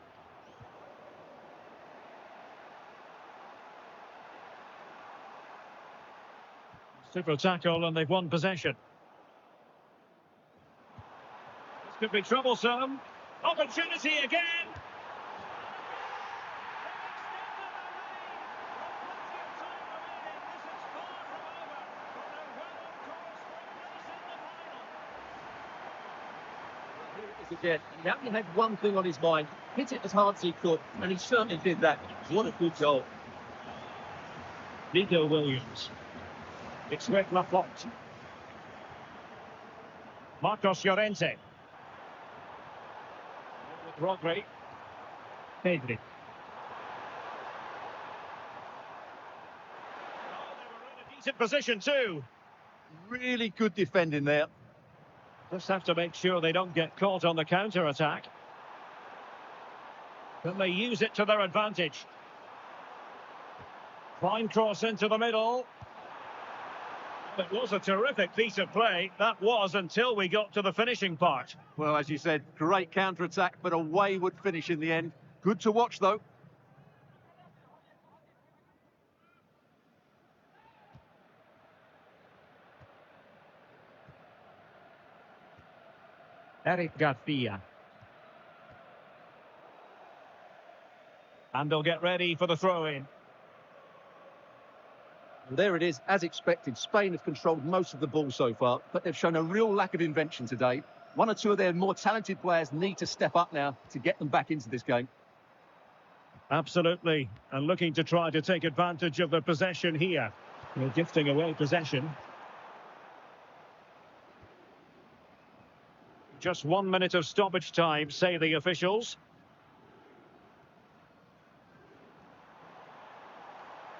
Super tackle, and they've won possession. This could be troublesome. Opportunity again. Again, he only had one thing on his mind, hit it as hard as he could, and he certainly did that. What a good goal. Nico Williams. It's Rick Laporte. Marcos Llorente. With Rodri. Pedri. Oh, they were in a decent position too. Really good defending there. Just have to make sure they don't get caught on the counter-attack. Can they use it to their advantage? Fine cross into the middle. It was a terrific piece of play. That was until we got to the finishing part. Well, as you said, great counter-attack, but a wayward finish in the end. Good to watch, though. Eric Garcia. And they'll get ready for the throw-in. There it is, as expected. Spain have controlled most of the ball so far, but they've shown a real lack of invention today. One or two of their more talented players need to step up now to get them back into this game. Absolutely. And looking to try to take advantage of the possession here. They're gifting away possession. Just 1 minute of stoppage time, say the officials.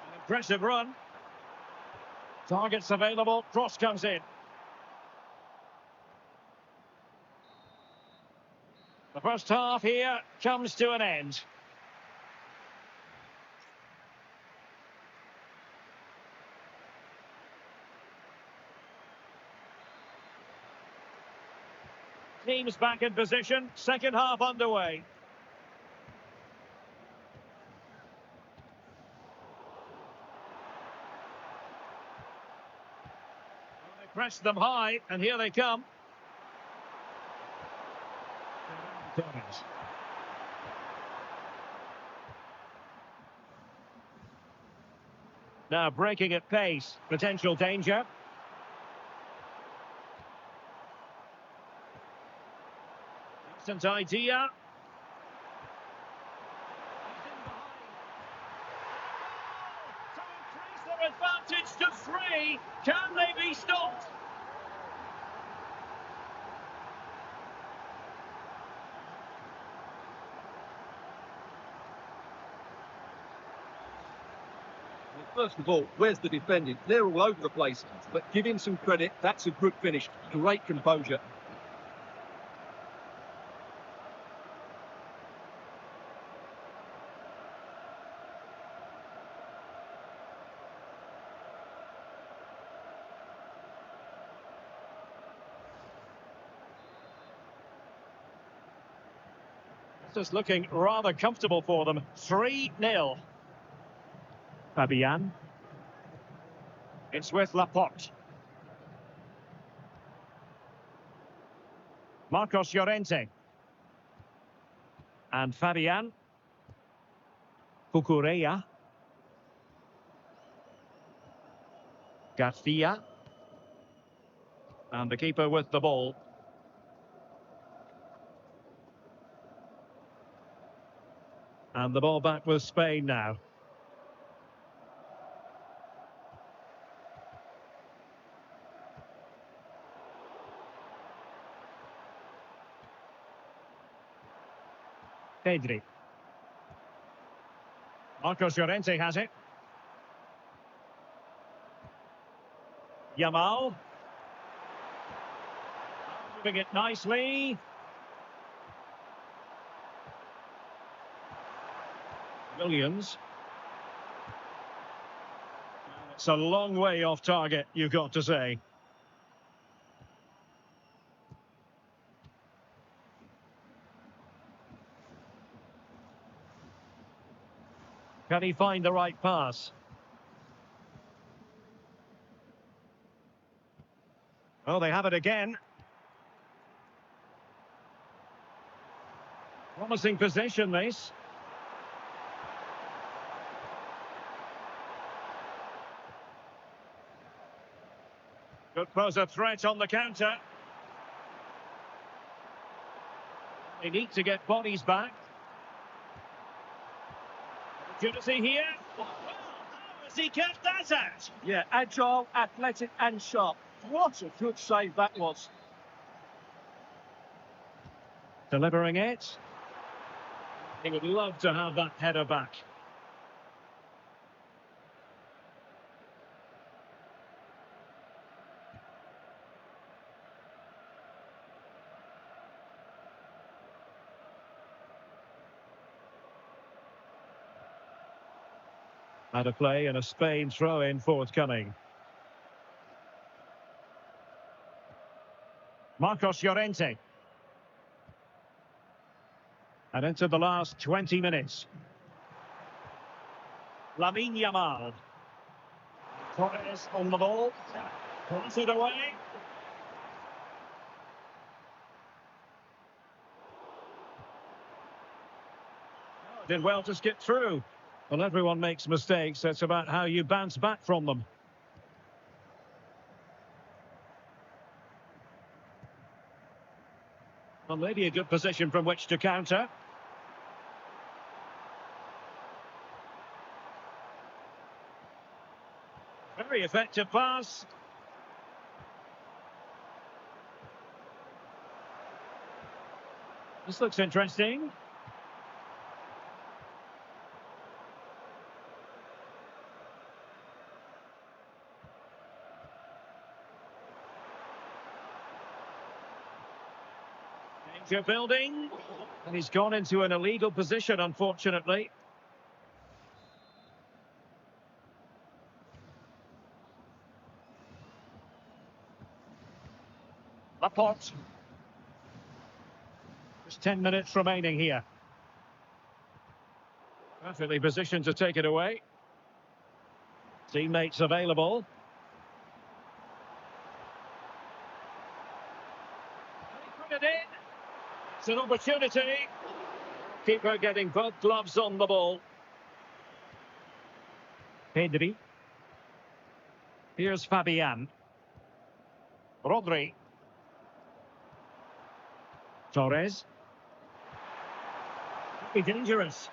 An impressive run. Targets available, cross comes in. The first half here comes to an end. Teams back in position. Second half underway. They pressed them high, and here they come. Now breaking at pace. Potential danger. Decent idea. To increase their advantage to 3. Can they be stopped? First of all, where's the defending? They're all over the place, but give him some credit. That's a good finish. Great composure. This is looking rather comfortable for them. 3-0. Fabian. It's with Laporte. Marcos Llorente. And Fabian. Cucurella. Garcia. And the keeper with the ball. And the ball back with Spain now. Pedri. Marcos Llorente has it. Yamal. Moving it nicely. Williams. It's a long way off target, you've got to say. Can he find the right pass? Oh, they have it again. Promising possession, this. Could pose a threat on the counter. They need to get bodies back. Opportunity here. Well, how has he kept that out? Yeah, agile, athletic and sharp. What a good save that was. Delivering it. He would love to have that header back. Out of play and a Spain throw-in forthcoming. Marcos Llorente. And into the last 20 minutes. Lamine Yamal. Torres on the ball. Puts it away. Did well to skip through. Well, everyone makes mistakes. It's about how you bounce back from them. Well, maybe a good position from which to counter. Very effective pass. This looks interesting. Danger building. And he's gone into an illegal position, unfortunately. Laporte. Just 10 minutes remaining here. Perfectly positioned to take it away. Teammates available. Put it in. It's an opportunity. Keeper getting both gloves on the ball. Pedri. Here's Fabian. Rodri. Torres. Could be dangerous.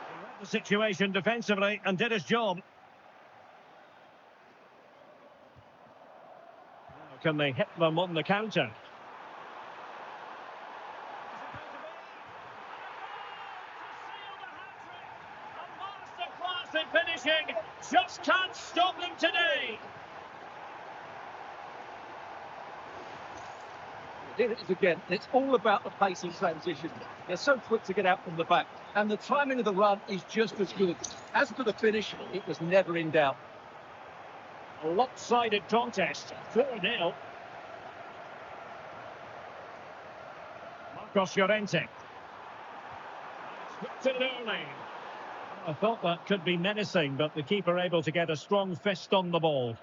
He read the situation defensively and did his job. Now can they hit them on the counter? A masterclass in finishing. Just can't stop them today. Here it is again. It's all about the pace and transition. They're so quick to get out from the back, and the timing of the run is just as good. As for the finish, it was never in doubt. A lopsided contest, 4-0. Marcos Llorente. Slipped it early. I thought that could be menacing, but the keeper able to get a strong fist on the ball.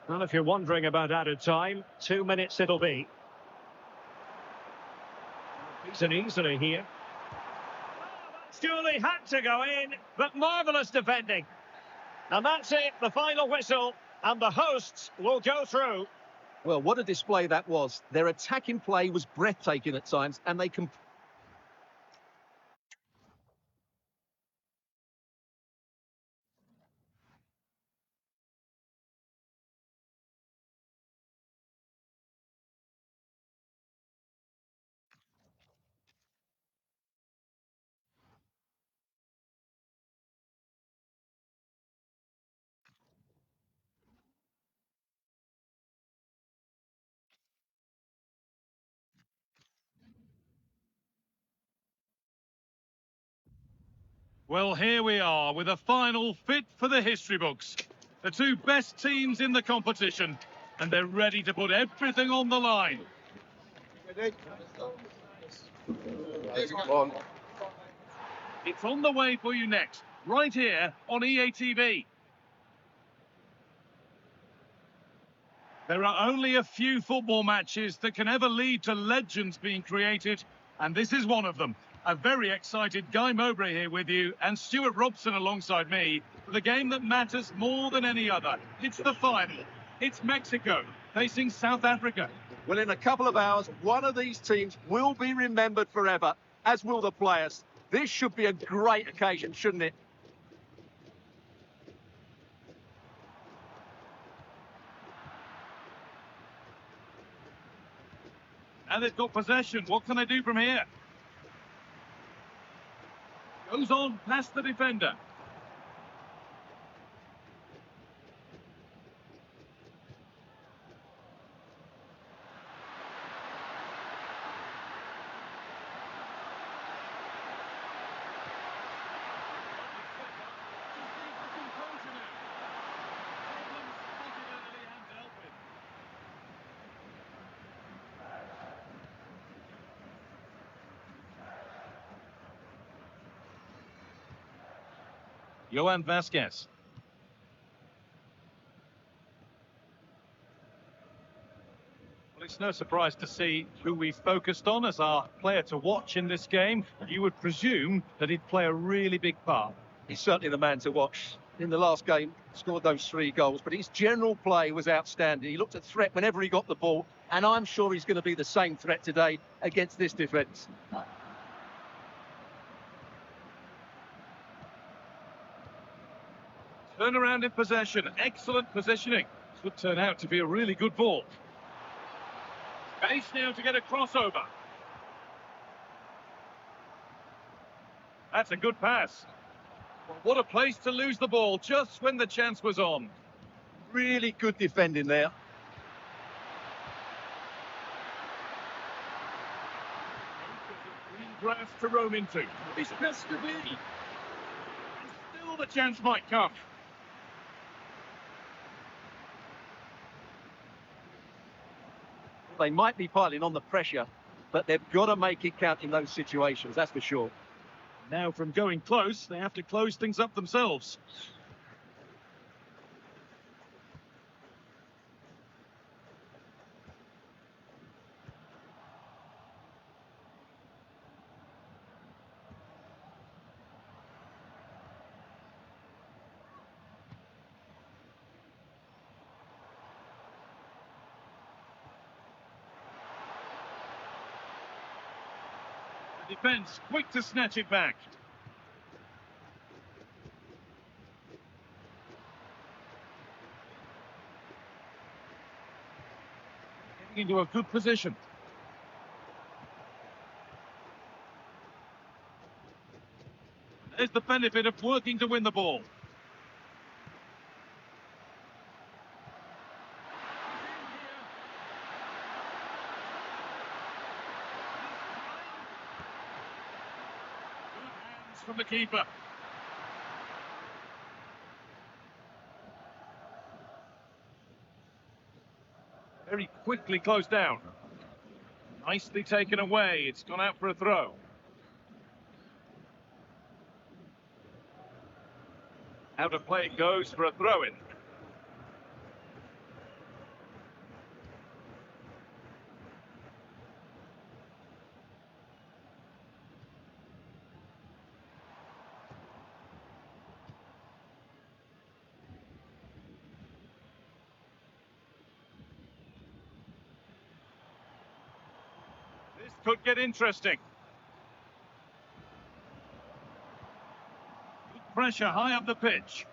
Well, if you're wondering about added time, 2 minutes it'll be. It's an easily here. Surely had to go in, but marvellous defending. And that's it, the final whistle, and the hosts will go through. Well, what a display that was. Their attacking play was breathtaking at times, and they can. Well, here we are with a final fit for the history books. The two best teams in the competition, and they're ready to put everything on the line. It's on the way for you next, right here on EA TV. There are only a few football matches that can ever lead to legends being created, and this is one of them. A very excited Guy Mowbray here with you, and Stuart Robson alongside me, for the game that matters more than any other. It's the final. It's Mexico facing South Africa. Well, in a couple of hours, one of these teams will be remembered forever, as will the players. This should be a great occasion, shouldn't it? And they've got possession. What can they do from here? Goes on past the defender. Johan Vasquez. Well, it's no surprise to see who we focused on as our player to watch in this game. You would presume that he'd play a really big part. He's certainly the man to watch. In the last game, scored those 3 goals, but his general play was outstanding. He looked a threat whenever he got the ball, and I'm sure he's going to be the same threat today against this defence. Turn around in possession. Excellent positioning. This would turn out to be a really good ball. Space now to get a crossover. That's a good pass. What a place to lose the ball just when the chance was on. Really good defending there. Green grass to roam into. It's best to be. And still the chance might come. They might be piling on the pressure, but they've got to make it count in those situations, that's for sure. Now from going close, they have to close things up themselves. The defence quick to snatch it back. Getting into a good position. There's the benefit of working to win the ball. Good hands from the keeper. Very quickly closed down. Nicely taken away. It's gone out for a throw. Out of play it goes for a throw-in. This could get interesting. Good pressure high up the pitch.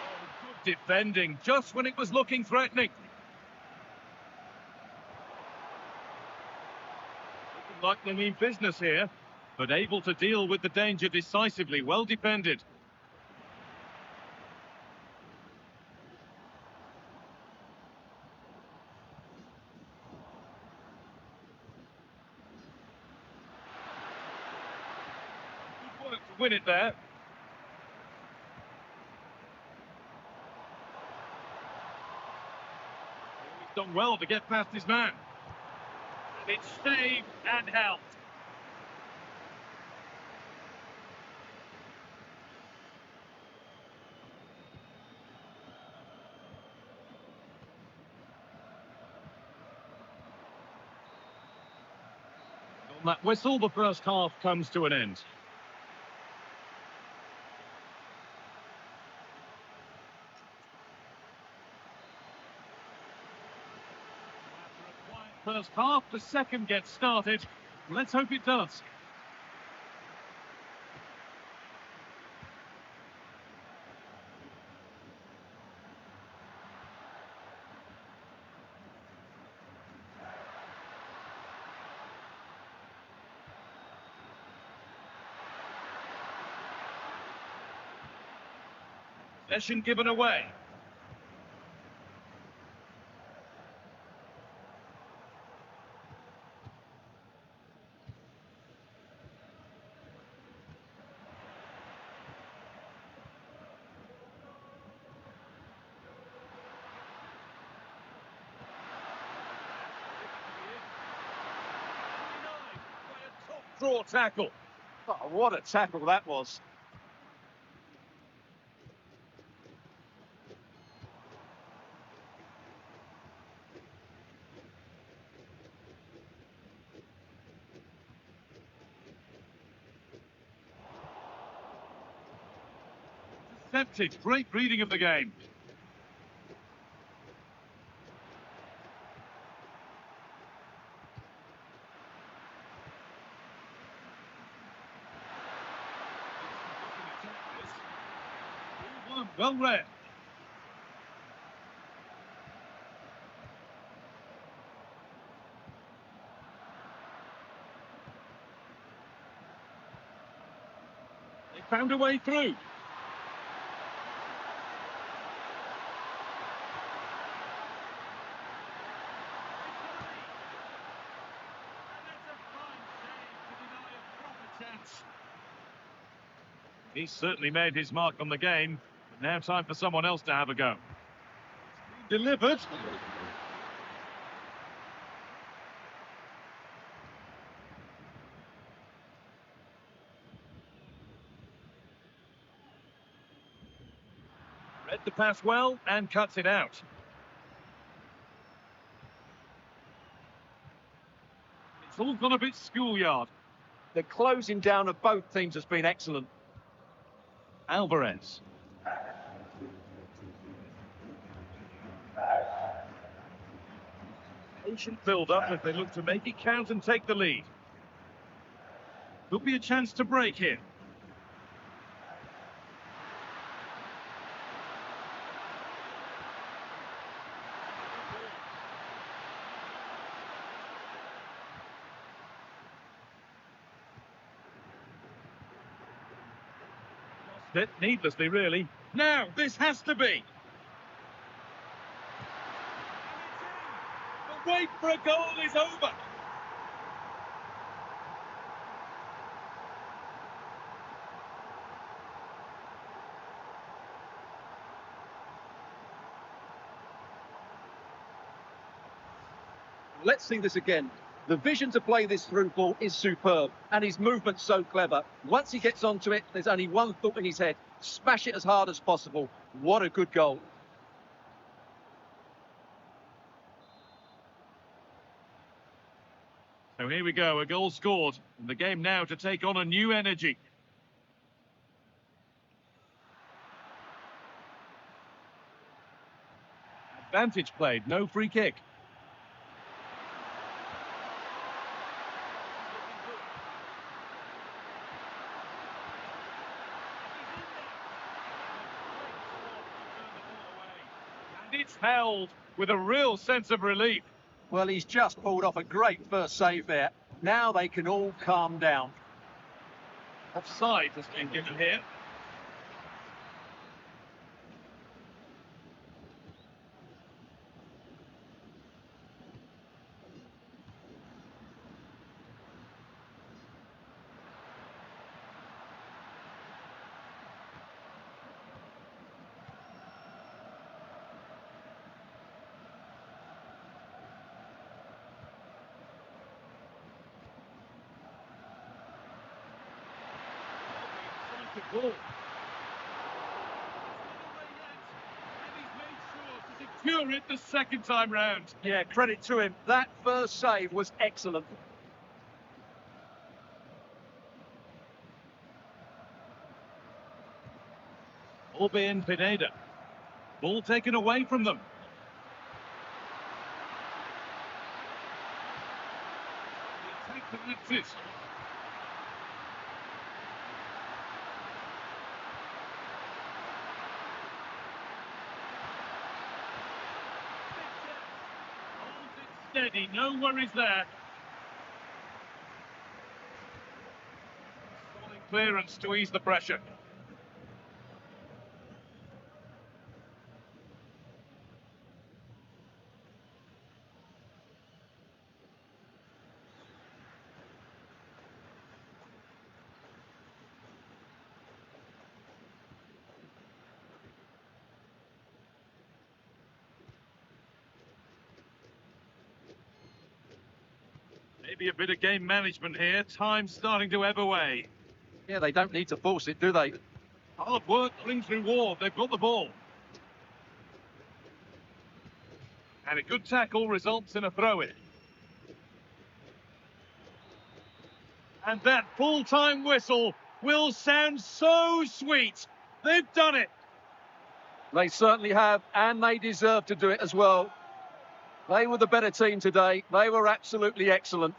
Oh, good defending, just when it was looking threatening. Looking like they mean business here, but able to deal with the danger decisively. Well defended. Good work to win it there. He's done well to get past his man. And it's saved and helped. On that whistle, the first half comes to an end. After a quiet first half, the second gets started. Let's hope it does. Possession given away. Draw tackle. Oh, what a tackle that was. Intercepted. Great reading of the game. Well read. They found a way through. He's certainly made his mark on the game. Now time for someone else to have a go. Delivered. Read the pass well and cuts it out. It's all gone a bit schoolyard. The closing down of both teams has been excellent. Alvarez. Patient build-up as they look to make it count and take the lead. Could be a chance to break here. Lost it needlessly, really. Now, this has to be. The wait for a goal is over. Let's see this again. The vision to play this through ball is superb, and his movement's so clever. Once he gets onto it, there's only one thought in his head: smash it as hard as possible. What a good goal. So here we go, a goal scored. And the game now to take on a new energy. Advantage played, no free kick. And it's held with a real sense of relief. Well, he's just pulled off a great first save there. Now they can all calm down. Offside has been given here. Goal. And he's made sure to secure it the second time round. Yeah, credit to him. That first save was excellent. Orbin Pineda. Ball taken away from them. The attack collapses. Steady, no worries there. Solid clearance to ease the pressure. Maybe a bit of game management here. Time starting to ebb away. Yeah, they don't need to force it, do they? Hard work brings reward. They've got the ball. And a good tackle results in a throw-in. And that full-time whistle will sound so sweet. They've done it. They certainly have, and they deserve to do it as well. They were the better team today. They were absolutely excellent.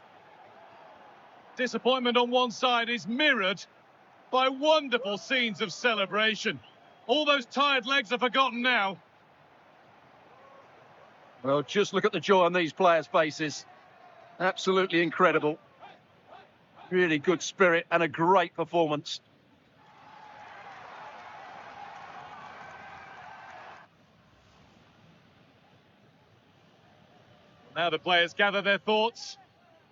Disappointment on one side is mirrored by wonderful scenes of celebration. All those tired legs are forgotten now. Well, just look at the joy on these players' faces. Absolutely incredible. Really good spirit and a great performance. Now the players gather their thoughts.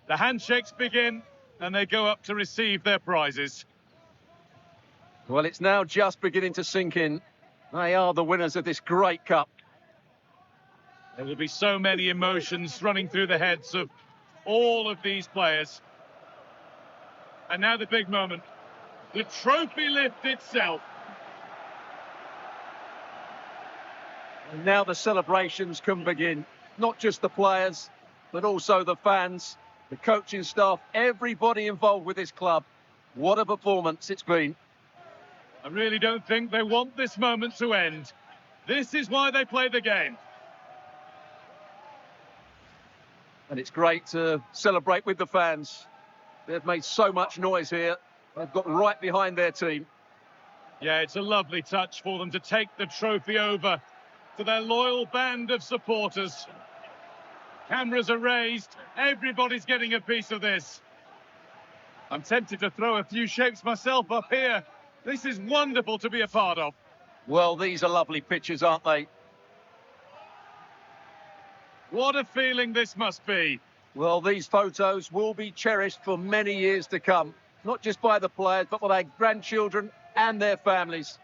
The handshakes begin. and they go up to receive their prizes. Well, it's now just beginning to sink in. They are the winners of this great cup. There will be so many emotions running through the heads of all of these players. And now the big moment, the trophy lift itself. And now the celebrations can begin. Not just the players, but also the fans, the coaching staff, everybody involved with this club. What a performance it's been. I really don't think they want this moment to end. This is why they play the game. And it's great to celebrate with the fans. They've made so much noise here. They've got right behind their team. Yeah, it's a lovely touch for them to take the trophy over to their loyal band of supporters. Cameras are raised. Everybody's getting a piece of this. I'm tempted to throw a few shapes myself up here. This is wonderful to be a part of. Well, these are lovely pictures, aren't they? What a feeling this must be. Well, these photos will be cherished for many years to come, not just by the players, but by their grandchildren and their families.